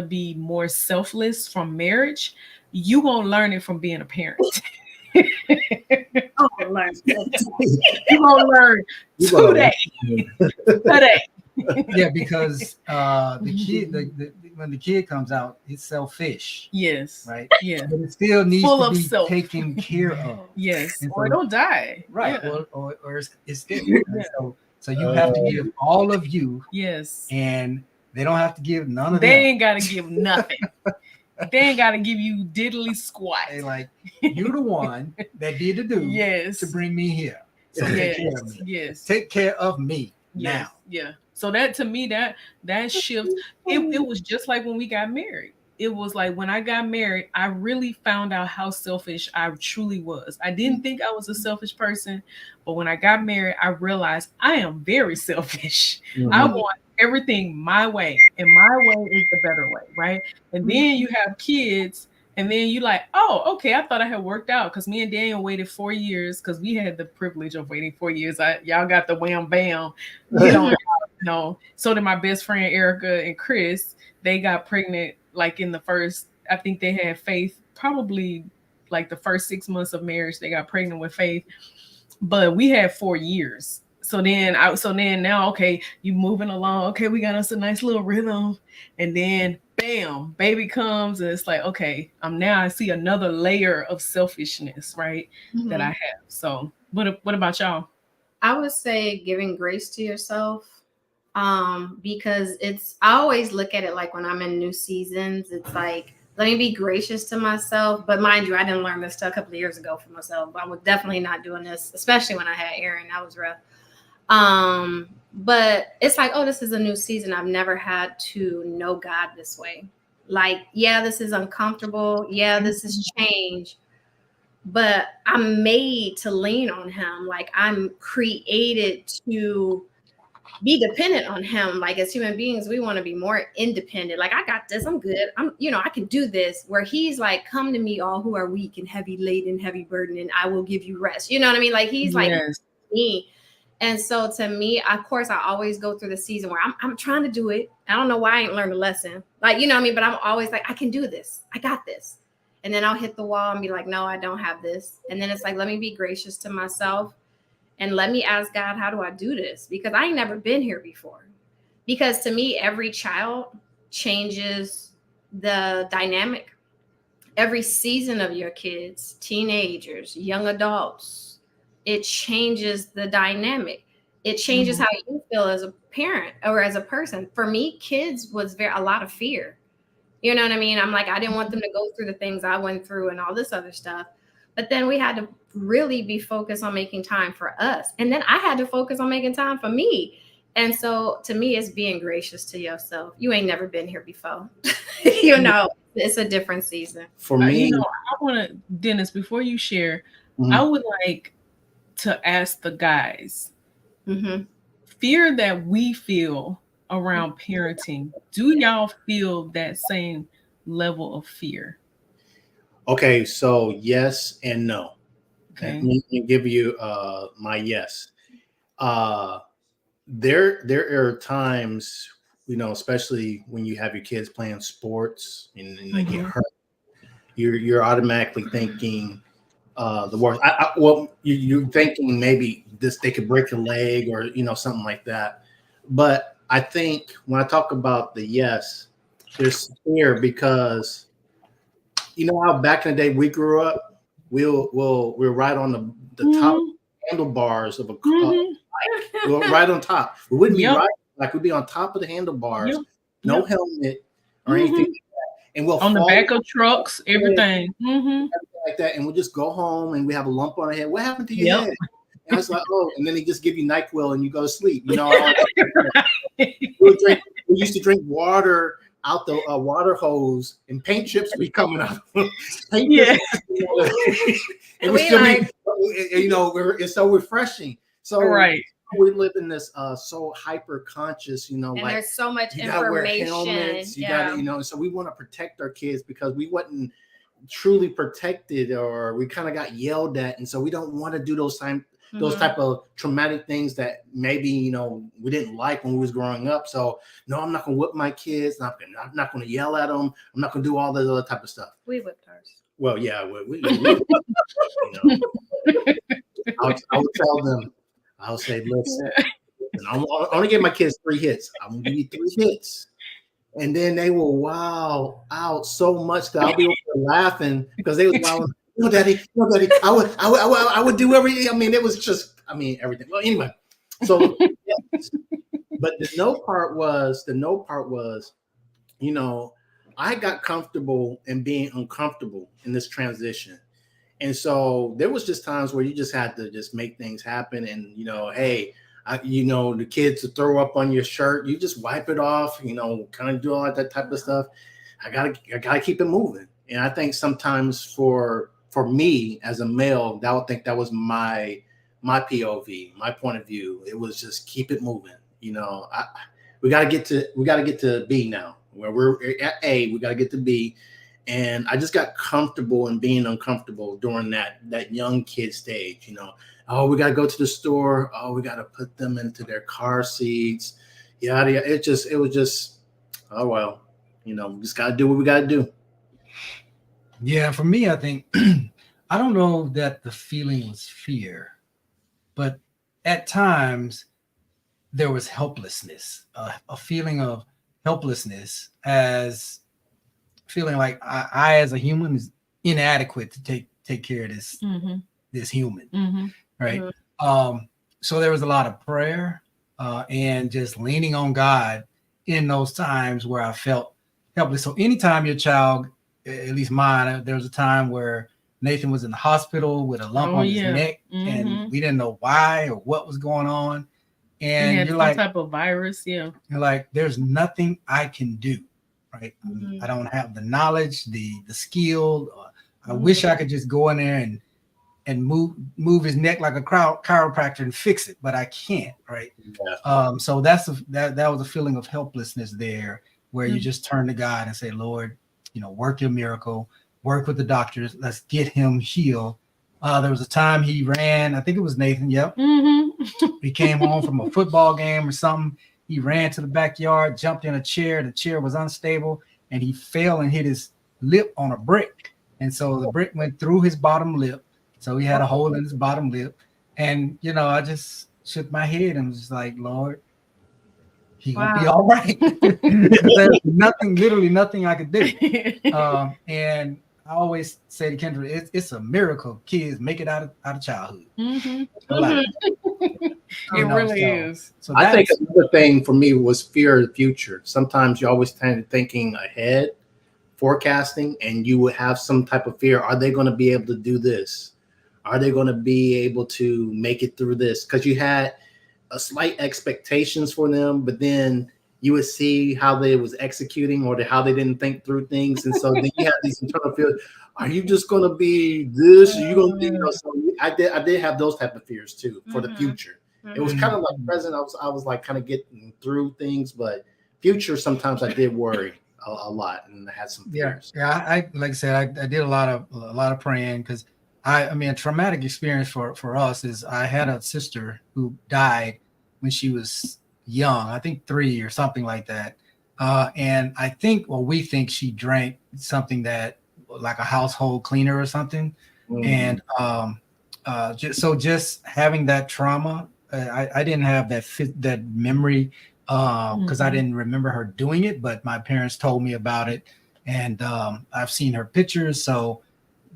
be more selfless from marriage, you won't learn it from being a parent. You won't learn today. Yeah, because the kid, when the kid comes out, it's selfish. Yes. Right. Yeah. But it still needs Full to of be self. taken care of. Yes. And Or it'll die. Right. Yeah. Or it's still. So you have to give all of you. Yes. And they don't have to give none of they them. Ain't got to give nothing. They ain't got to give you diddly squat. They like, you're the one that did the do to bring me here. So take care of me. Yes. Take care of me now. Yeah. So that, to me, that shift, it was just like when we got married. It was like when I got married, I really found out how selfish I truly was. I didn't think I was a selfish person, but when I got married, I realized I am very selfish. I want everything my way, and my way is the better way, right? And then you have kids, and then you like, oh, okay, I thought I had worked out, because me and Daniel waited 4 years, because we had the privilege of waiting 4 years. Y'all got the wham bam. No. So did my best friend Erica and Chris. They got pregnant like in the first, I think they had Faith probably like the first 6 months of marriage. They got pregnant with Faith, but we had 4 years. So then now, okay, you moving along. Okay, we got us a nice little rhythm, and then bam, baby comes, and it's like, okay, I see another layer of selfishness, right? That I have. So what about y'all? I would say giving grace to yourself. Because I always look at it like when I'm in new seasons, it's like, let me be gracious to myself. But mind you, I didn't learn this till a couple of years ago for myself. But I was definitely not doing this, especially when I had Aaron. That was rough. But it's like, oh, this is a new season. I've never had to know God this way. Like, yeah, this is uncomfortable. Yeah, this is change. But I'm made to lean on him. Like, I'm created to be dependent on him. Like, as human beings, we want to be more independent. Like, I got this, I'm good. I can do this. Where he's like, come to me, all who are weak and heavy laden, heavy burden, and I will give you rest. You know what I mean? Like, he's like me. And so to me, of course, I always go through the season where I'm trying to do it. I don't know why I ain't learned a lesson. Like, you know what I mean? But I'm always like, I can do this. I got this. And then I'll hit the wall and be like, no, I don't have this. And then it's like, let me be gracious to myself and let me ask God, how do I do this? Because I ain't never been here before. Because to me, every child changes the dynamic. Every season of your kids, teenagers, young adults, it changes the dynamic. It changes how you feel as a parent or as a person. For me, kids was a lot of fear. You know what I mean? I'm like, I didn't want them to go through the things I went through and all this other stuff. But then we had to really be focused on making time for us. And then I had to focus on making time for me. And so to me, it's being gracious to yourself. You ain't never been here before. You know, it's a different season. For me, you know, I want to, Dennis, before you share, I would like to ask the guys, fear that we feel around parenting, do y'all feel that same level of fear? Okay, so yes and no. Okay. Let me give you my yes. There are times, you know, especially when you have your kids playing sports and they get hurt, you're automatically thinking the worst. Well, you're thinking maybe they could break a leg or, you know, something like that. But I think when I talk about the yes, there's fear because, you know how back in the day we grew up, we're right on the top handlebars of a car. We're right on top. We wouldn't be right, like we'd be on top of the handlebars, no helmet or anything like that. And we'll on the back of trucks, everything. Everything like that. And we'll just go home and we have a lump on our head. What happened to your head? And it's like, oh, and then they just give you NyQuil and you go to sleep. You know, we used to drink water out the water hose and paint chips would be coming out. It was still like, you know, it's so refreshing. So we live in this so hyper conscious, you know, and like there's so much you gotta wear information. helmets, you gotta, you know, so we want to protect our kids because we wasn't truly protected or we kind of got yelled at, and so we don't want to do those type of traumatic things that maybe, you know, we didn't like when we was growing up. So no, I'm not gonna whip my kids. I'm not gonna yell at them. I'm not gonna do all that other type of stuff. We whipped ours. Well, yeah, we you know, I would tell them. I'll say, listen, I'm only give my kids 3 hits. I'm gonna give you 3 hits, and then they will wow out so much that I'll be over there laughing because they was wilding. No, daddy, I would do everything. I mean, it was just, I mean, everything. Well, anyway, so yes. But the no part was, you know, I got comfortable in being uncomfortable in this transition. And so there was just times where you just had to just make things happen. And, you know, hey, you know, the kids to throw up on your shirt, you just wipe it off, you know, kind of do all that type of stuff. I gotta keep it moving. And I think sometimes for me as a male, that was my POV, my point of view. It was just keep it moving. You know, we gotta get to B now. Where we're at A, we gotta get to B. And I just got comfortable in being uncomfortable during that young kid stage, you know. Oh, we got to go to the store. Oh, we got to put them into their car seats. Yada, yada. It was just, oh, well, you know, we just got to do what we got to do. Yeah, for me, I think, I don't know that the feeling was fear, but at times there was helplessness, a feeling of helplessness as feeling like I as a human is inadequate to take care of this human, right? So there was a lot of prayer and just leaning on God in those times where I felt helpless. So anytime your child, at least mine, there was a time where Nathan was in the hospital with a lump on his neck, and we didn't know why or what was going on. And you're some like, type of virus, you're like, there's nothing I can do. Right. I don't have the knowledge, the skill. I wish I could just go in there and move his neck like a chiropractor and fix it, but I can't. Right. Yeah. So that was a feeling of helplessness there, where you just turn to God and say, Lord, you know, work your miracle, work with the doctors. Let's get him healed. There was a time he ran. I think it was Nathan. Yep. He came home from a football game or something. He ran to the backyard, jumped in a chair. The chair was unstable, and he fell and hit his lip on a brick. And so the brick went through his bottom lip. So he had a hole in his bottom lip. And, you know, I just shook my head and was just like, Lord, he gonna be all right. There's nothing, literally nothing I could do. And I always say to Kendra, it's a miracle kids make it out of childhood. Like, it really is. So I think another thing for me was fear of the future. Sometimes you always tend to thinking ahead, forecasting, and you would have some type of fear. Are they going to be able to do this? Are they going to be able to make it through this? Because you had a slight expectations for them, but then you would see how they was executing or how they didn't think through things. And so then you have these internal fears. Are you just going to be this? Are you going to be, you know, so I did have those type of fears too for the future. It was kind of like present. I was like kind of getting through things, but future, sometimes I did worry a lot and I had some fears. Yeah. I like I said, I did a lot of praying because I mean, a traumatic experience for us is I had a sister who died when she was young, I think 3 or something like that. And I think, well, we think she drank something that like a household cleaner or something. And just having that trauma, I didn't have that memory because I didn't remember her doing it, but my parents told me about it. And I've seen her pictures. So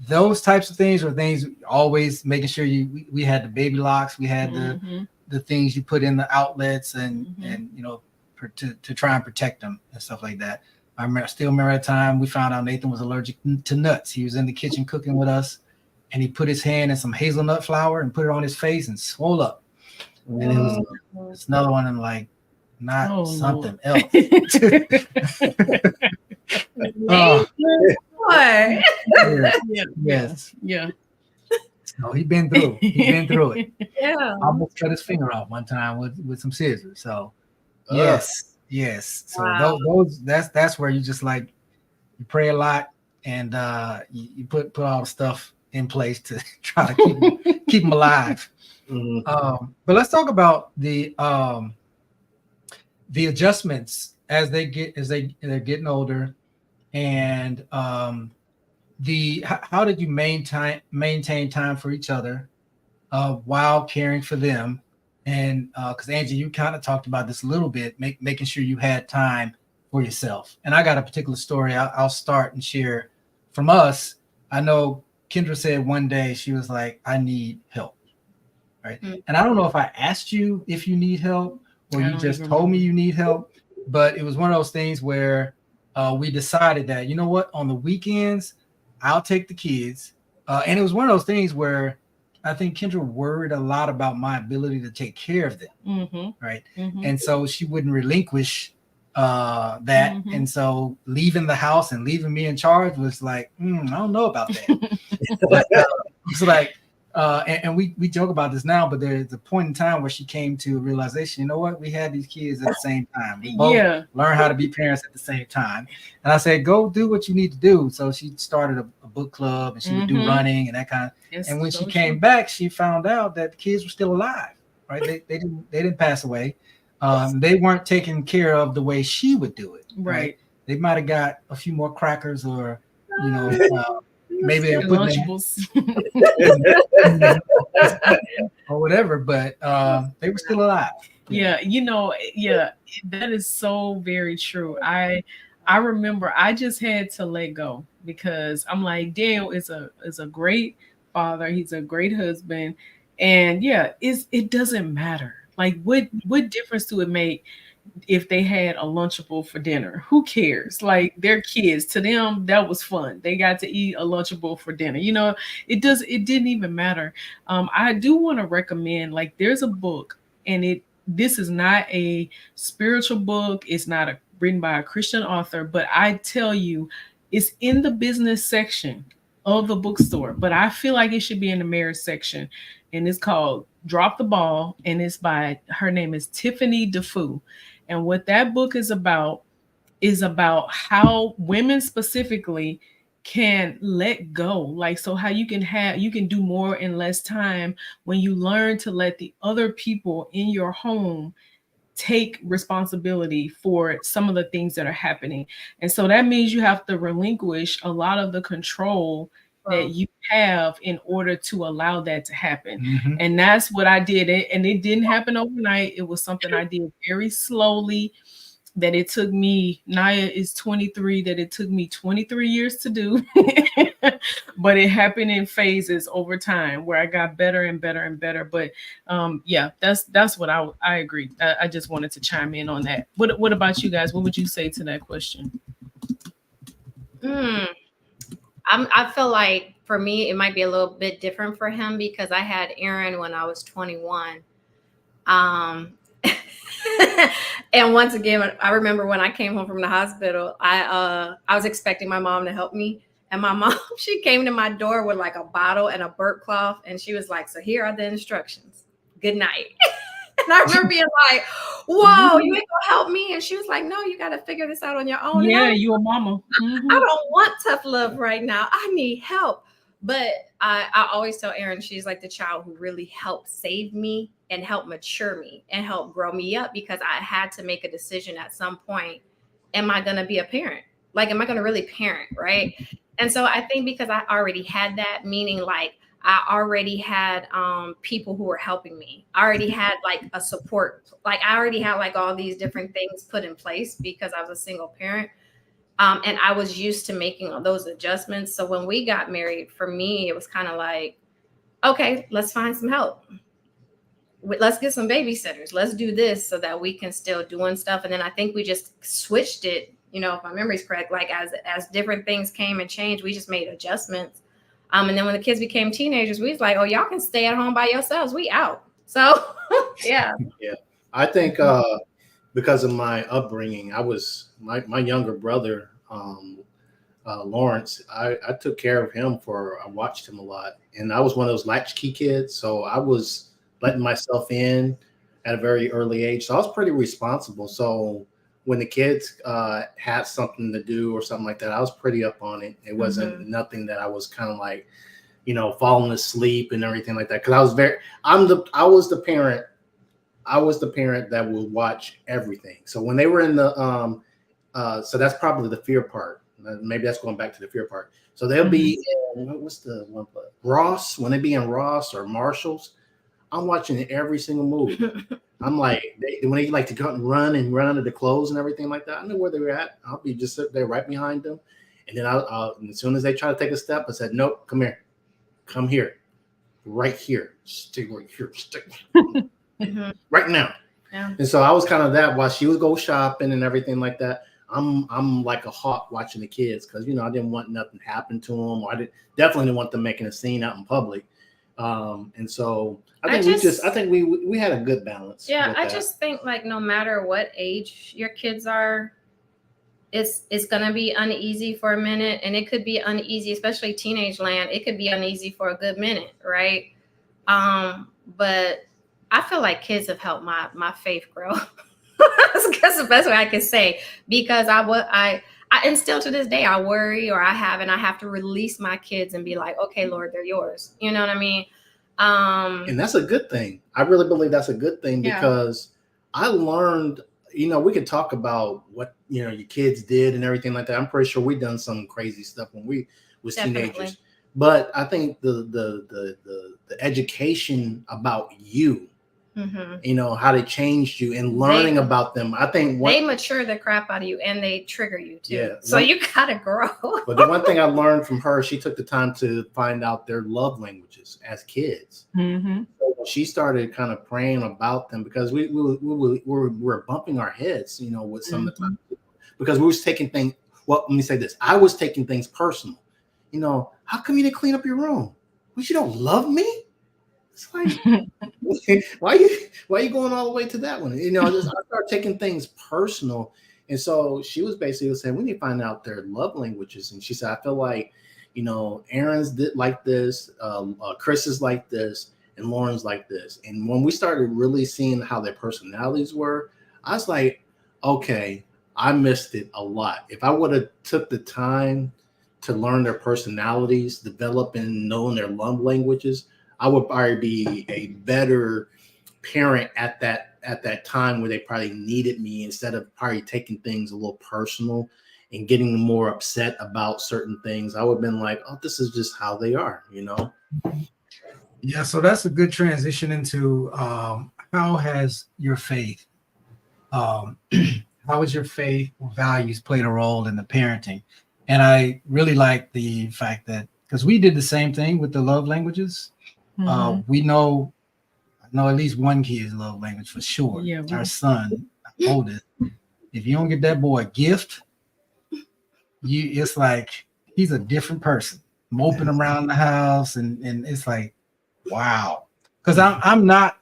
those types of things are things always making sure we had the baby locks, we had the things you put in the outlets and you know to try and protect them and stuff like that. I still remember a time we found out Nathan was allergic to nuts. He was in the kitchen cooking with us and he put his hand in some hazelnut flour and put it on his face and swole up. And it was another one and like not something else. Yes. No, he's been through it. Yeah. Almost cut his finger off one time with some scissors. So yes. So those that's where you just like you pray a lot and you put all the stuff in place to try to keep them alive. But let's talk about the adjustments as they're getting older. And how did you maintain time for each other while caring for them? And because Angie, you kind of talked about this a little bit, making sure you had time for yourself. And I got a particular story I'll start and share from us. I know Kendra said one day she was like, I need help. Right. And I don't know if I asked you if you need help or you just told me you need help, but it was one of those things where we decided that, you know what, on the weekends, I'll take the kids. And it was one of those things where I think Kendra worried a lot about my ability to take care of them. Right. And so she wouldn't relinquish that. And so leaving the house and leaving me in charge was like, I don't know about that. But, it's like, and we joke about this now, but there's a point in time where she came to a realization, you know what, we had these kids at the same time. We both learn how to be parents at the same time. And I said, go do what you need to do. So she started a book club and she would do running and that kind of, and when she came back, she found out that the kids were still alive, right? They didn't pass away. They weren't taken care of the way she would do it. Right. They might've got a few more crackers or, you know, maybe they were Lunchables or whatever, but they were still alive. Yeah, that is so very true. I remember I just had to let go because I'm like, Dale is a great father, he's a great husband, and it doesn't matter. Like what difference do it make if they had a Lunchable for dinner? Who cares? Like they're kids. To them, that was fun. They got to eat a Lunchable for dinner. You know, it didn't even matter. I do want to recommend, like, there's a book, and this is not a spiritual book. It's not written by a Christian author, but I tell you, it's in the business section of the bookstore, but I feel like it should be in the marriage section. And it's called Drop the Ball, and it's by, her name is Tiffany DeFoo. And what that book is about how women specifically can let go. Like, so how you can do more in less time when you learn to let the other people in your home take responsibility for some of the things that are happening. And so that means you have to relinquish a lot of the control that you have in order to allow that to happen. Mhm. And that's what I did. And it didn't happen overnight. It was something I did very slowly, that it took me, Naya is 23, that it took me 23 years to do. But it happened in phases over time where I got better and better and better. But yeah, that's what I agree. I just wanted to chime in on that. What about you guys? What would you say to that question? I feel like for me, it might be a little bit different for him because I had Aaron when I was 21. And once again, I remember when I came home from the hospital, I was expecting my mom to help me. And my mom, she came to my door with like a bottle and a burp cloth. And she was like, so here are the instructions. Good night. And I remember being like, whoa, you ain't gonna help me? And she was like, no, you got to figure this out on your own. Yeah, you a mama. I don't want tough love right now. I need help. But I always tell Erin, she's like the child who really helped save me and help mature me and help grow me up, because I had to make a decision at some point. Am I going to be a parent? Like, am I going to really parent? Right. And so I think because I already had that, meaning like I already had people who were helping me. I already had like a support. Like I already had like all these different things put in place because I was a single parent. And I was used to making all those adjustments. So when we got married, for me, it was kind of like, okay, let's find some help. Let's get some babysitters. Let's do this so that we can still doing stuff. And then I think we just switched it, you know, if my memory's correct, like as different things came and changed, we just made adjustments. And then when the kids became teenagers, we was like, oh, y'all can stay at home by yourselves. We out. So, yeah. Yeah. I think because of my upbringing, I was my younger brother, Lawrence. I took care of him I watched him a lot, and I was one of those latchkey kids. So I was letting myself in at a very early age. So I was pretty responsible. So when the kids had something to do or something like that, I was pretty up on it. It wasn't nothing that I was kind of like, you know, falling asleep and everything like that. Because I was the parent. I was the parent that would watch everything. So when they were in the, so that's probably the fear part. Maybe that's going back to the fear part. So they'll be in, what's the one? Ross, when they be in Ross or Marshalls, I'm watching every single movie. I'm like, when they like to go and run under the clothes and everything like that, I know where they were at. I'll be just sitting there right behind them. And then and as soon as they try to take a step, I said, nope, come here, right here, stay right here, stay. Right now. Yeah. And so I was kind of that while she would go shopping and everything like that. I'm like a hawk watching the kids because, you know, I didn't want nothing to happen to them, or definitely didn't want them making a scene out in public. And so I think we had a good balance. Yeah, I just think like no matter what age your kids are, it's gonna be uneasy for a minute, and it could be uneasy, especially teenage land. It could be uneasy for a good minute, right? But I feel like kids have helped my faith grow. That's the best way I can say, because I and still to this day I worry, or I have to release my kids and be like, okay, Lord, they're yours. You know what I mean? And that's a good thing. I really believe that's a good thing because I learned, you know, we could talk about what, you know, your kids did and everything like that. I'm pretty sure we done some crazy stuff when we was teenagers. But I think the education about you, you know, how they changed you and learning about them. I think they mature the crap out of you and they trigger you too. Yeah, so you gotta grow. But the one thing I learned from her, she took the time to find out their love languages as kids. So she started kind of praying about them because we were bumping our heads, you know, with some of the time because we was taking things. Well, let me say this: I was taking things personal. You know, how come you didn't clean up your room? Well, you don't love me. It's like, why you going all the way to that one? You know, I started taking things personal. And so she was basically saying, we need to find out their love languages. And she said, I feel like, you know, Aaron's like this, Chris is like this, and Lauren's like this. And when we started really seeing how their personalities were, I was like, okay, I missed it a lot. If I would have took the time to learn their personalities, develop and knowing their love languages, I would probably be a better parent at at that time where they probably needed me, instead of probably taking things a little personal and getting more upset about certain things, I would have been like, oh, this is just how they are, you know? Yeah, so that's a good transition into how has your faith, how has your faith or values played a role in the parenting? And I really like the fact that, because we did the same thing with the love languages. We know at least one kid's love language for sure. Yeah, our son, oldest. If you don't get that boy a gift, it's like he's a different person, moping around the house, and it's like, wow. Because I'm not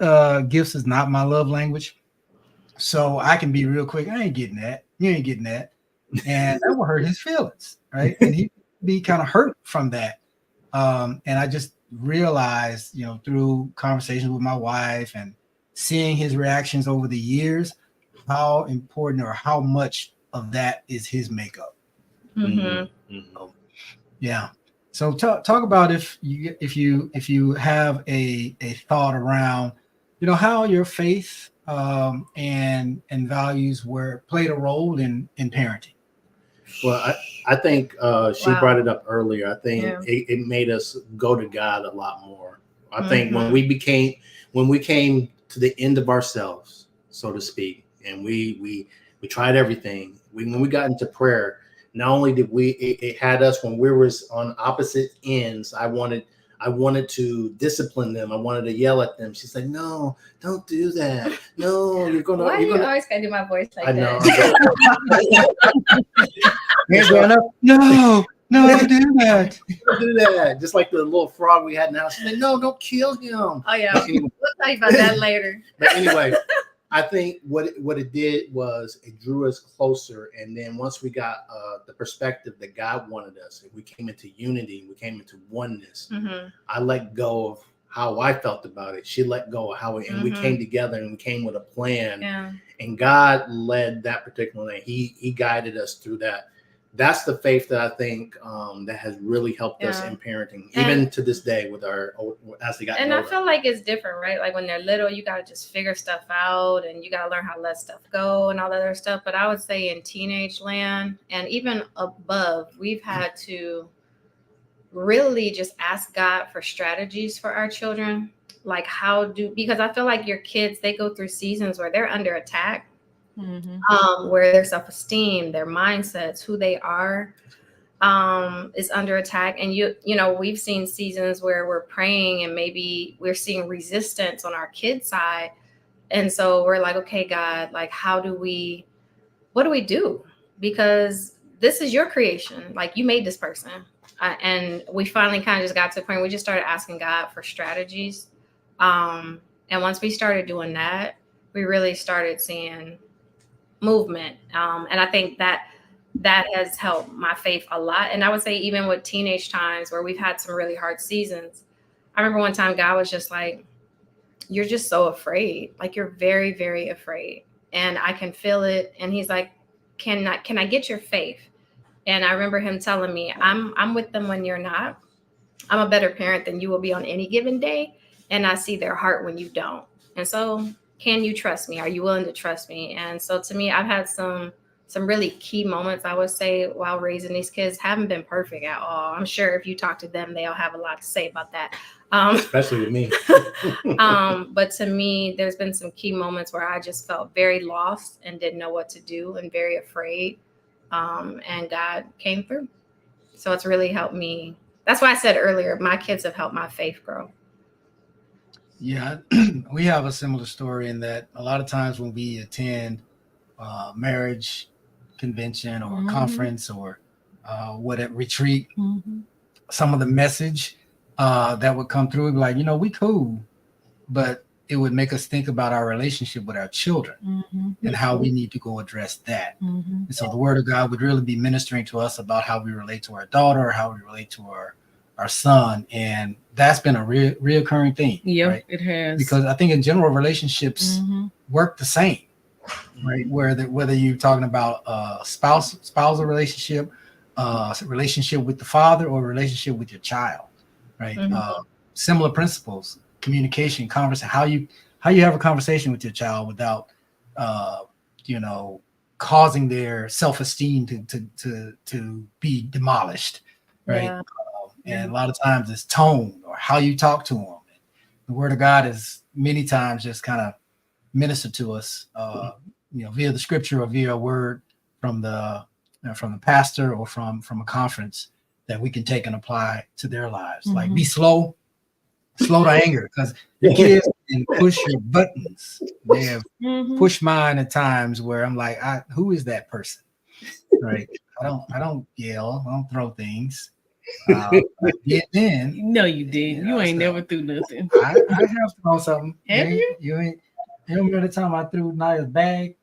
gifts is not my love language, so I can be real quick. I ain't getting that. You ain't getting that, and that will hurt his feelings, right? And he'd be kind of hurt from that. And I just realized, through conversations with my wife and seeing his reactions over the years, how important or how much of that is his makeup. Yeah. So talk about if you have a thought around, how your faith and values played a role in parenting. Well, I think she brought it up earlier. I think it made us go to God a lot more. I think when we came to the end of ourselves, so to speak, and we tried everything. When we got into prayer, not only did it had us when we were on opposite ends. I wanted to discipline them. I wanted to yell at them. She's like, "No, don't do that. No, you're gonna." Why you're you always gotta do my voice like that? No, don't do that. Don't do that. Just like the little frog we had in the house. She's like, "No, don't kill him." Oh yeah, we'll tell you about that later. But anyway, I think what it did was it drew us closer. And then once we got the perspective that God wanted us, and we came into unity, we came into oneness. I let go of how I felt about it. She let go of how and we came together and we came with a plan. Yeah. And God led that particular thing. He guided us through that. That's the faith that I think that has really helped us in parenting, even to this day with as they got older. I feel like it's different, right? Like when they're little, you got to just figure stuff out and you got to learn how to let stuff go and all that other stuff. But I would say in teenage land and even above, we've had to really just ask God for strategies for our children. Like because I feel like your kids, they go through seasons where they're under attack. Where their self-esteem, their mindsets, who they are, is under attack. And we've seen seasons where we're praying and maybe we're seeing resistance on our kids' side. And so we're like, okay, God, like, what do we do? Because this is your creation. Like, you made this person. And we finally kind of just got to the point where we just started asking God for strategies. And once we started doing that, we really started seeing movement. And I think that has helped my faith a lot. And I would say even with teenage times where we've had some really hard seasons, I remember one time God was just like, you're just so afraid. Like, you're very, very afraid. And I can feel it. And he's like, can I get your faith? And I remember him telling me, I'm with them when you're not. I'm a better parent than you will be on any given day. And I see their heart when you don't. And so, can you trust me? Are you willing to trust me? And so to me, I've had some really key moments, I would say, while raising these kids. Haven't been perfect at all. I'm sure if you talk to them, they'll have a lot to say about that. Especially with me. But to me, there's been some key moments where I just felt very lost and didn't know what to do and very afraid. And God came through. So it's really helped me. That's why I said earlier, my kids have helped my faith grow. Yeah, we have a similar story in that a lot of times when we attend marriage convention or conference or retreat, some of the message that would come through would be like, we cool, but it would make us think about our relationship with our children and how we need to go address that. And so the word of God would really be ministering to us about how we relate to our daughter or how we relate to our son. And that's been a reoccurring theme. Yeah, right? It has. Because I think in general, relationships work the same, right? Whether you're talking about a spousal relationship, relationship with the father, or relationship with your child, right? Similar principles, communication, conversation, how you have a conversation with your child without causing their self-esteem to be demolished, right? Yeah. And a lot of times it's tone or how you talk to them. The word of God is many times just kind of minister to us, via the scripture or via a word from the pastor or from a conference that we can take and apply to their lives. Mm-hmm. Like be slow to anger, because your kids can push your buttons. They have pushed mine at times where I'm like, who is that person? Right? I don't yell. I don't throw things. I did then. No, you didn't. You ain't never threw nothing. I have thrown something. Have you? You ain't. You remember the time I threw Naya's bag?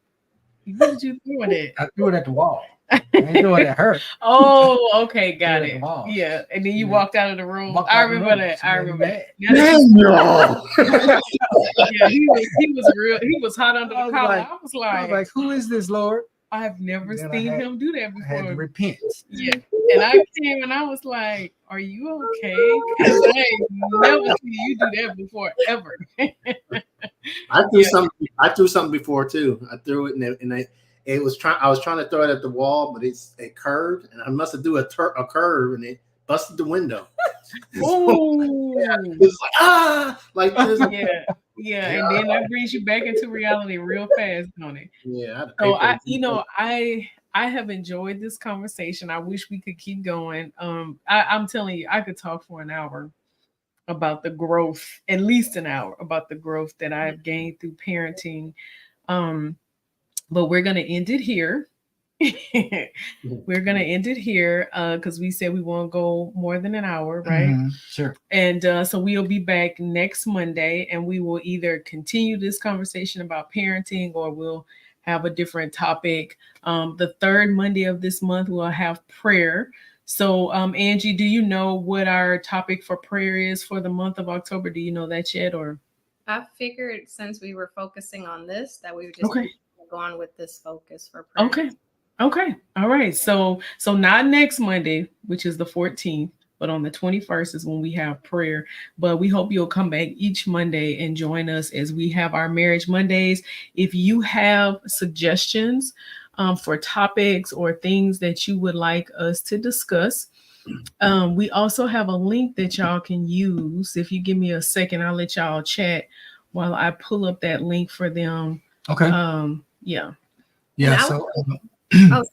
What did you throw it at? I threw it at the wall. I didn't throw it at her. Oh, okay, got it. Yeah, and then you walked out of the room. I remember that. I remember that. Yeah, he was real. He was hot under the collar. I was like, who is this, Lord? I have never seen him do that before. I had to repent. Yeah, and I came and I was like, "Are you okay?" Because I ain't never seen you do that before ever. I threw something. I threw something before too. I threw it and I was trying to throw it at the wall, but it curved, and I must have do a curve, and it busted the window. Oh, it was like this. Yeah, and then that brings you back into reality real fast, don't it? Yeah. So I have enjoyed this conversation. I wish we could keep going. I'm telling you, I could talk for an hour about the growth, at least an hour about the growth that I've gained through parenting. But we're gonna end it here. We're gonna end it here because we said we won't go more than an hour, right? Mm-hmm. Sure. And so we'll be back next Monday, and we will either continue this conversation about parenting or we'll have a different topic. The third Monday of this month, we'll have prayer. So, Angie, do you know what our topic for prayer is for the month of October? Do you know that yet, or? I figured since we were focusing on this, that we would just go on with this focus for prayer. Okay. All right. So not next Monday, which is the 14th, but on the 21st is when we have prayer. But we hope you'll come back each Monday and join us as we have our Marriage Mondays. If you have suggestions for topics or things that you would like us to discuss, we also have a link that y'all can use. If you give me a second, I'll let y'all chat while I pull up that link for them. Okay. Yeah. I was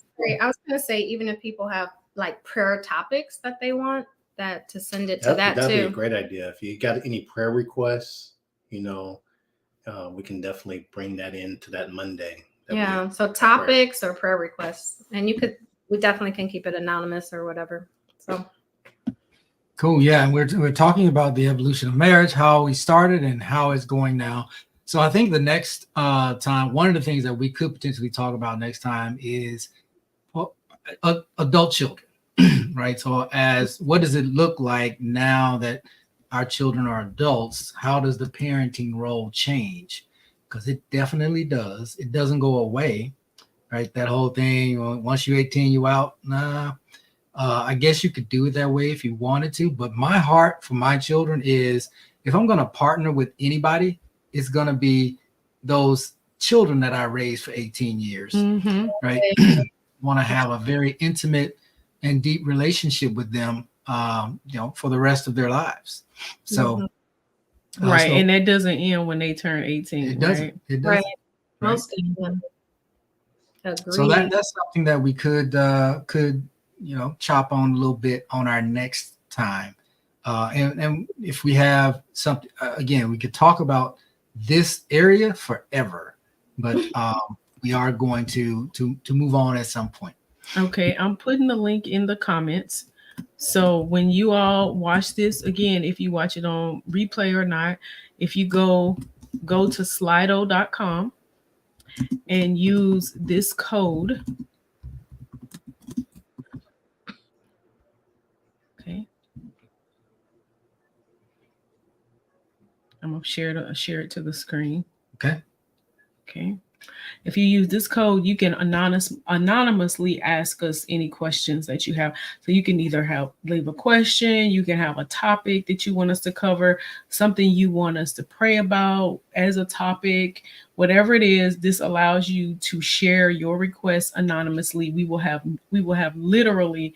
going to say, even if people have like prayer topics that they want, that to send it to that too. That'd be a great idea. If you got any prayer requests, we can definitely bring that into that Monday. So topics or prayer requests, and we definitely can keep it anonymous or whatever. So cool. Yeah, and we're talking about the evolution of marriage, how we started and how it's going now. So I think the next time, one of the things that we could potentially talk about next time is adult children, right? So what does it look like now that our children are adults? How does the parenting role change? Because it definitely does. It doesn't go away, right? That whole thing, once you're 18, you out. Nah. I guess you could do it that way if you wanted to. But my heart for my children is, if I'm going to partner with anybody, it's going to be those children that I raised for 18 years, right? Want to have a very intimate and deep relationship with them, for the rest of their lives. So, right. And that doesn't end when they turn 18. It doesn't. Right? It doesn't. Right. Right? Most people agree. So that's something that we could chop on a little bit on our next time. And if we have something, again, we could talk about this area forever, but we are going to move on at some point. Okay, I'm putting the link in the comments. So when you all watch this, again, if you watch it on replay or not, if you go to slido.com and use this code. Okay. I'm gonna share it to the screen. Okay. Okay. If you use this code, you can anonymously ask us any questions that you have. So you can either leave a question, you can have a topic that you want us to cover, something you want us to pray about as a topic, whatever it is. This allows you to share your requests anonymously. We will have literally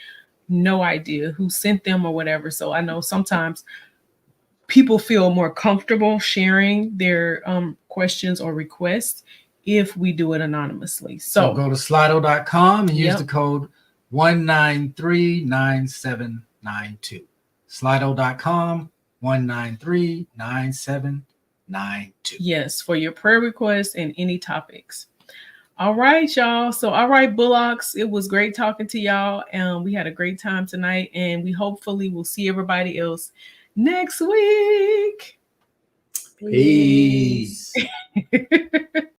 no idea who sent them or whatever. So I know sometimes people feel more comfortable sharing their questions or requests if we do it anonymously. So go to Slido.com and use the code 1939792. Slido.com 1939792. Yes, for your prayer requests and any topics. All right, y'all. So, all right, Bullocks, it was great talking to y'all. We had a great time tonight, and we hopefully will see everybody else next week. Peace.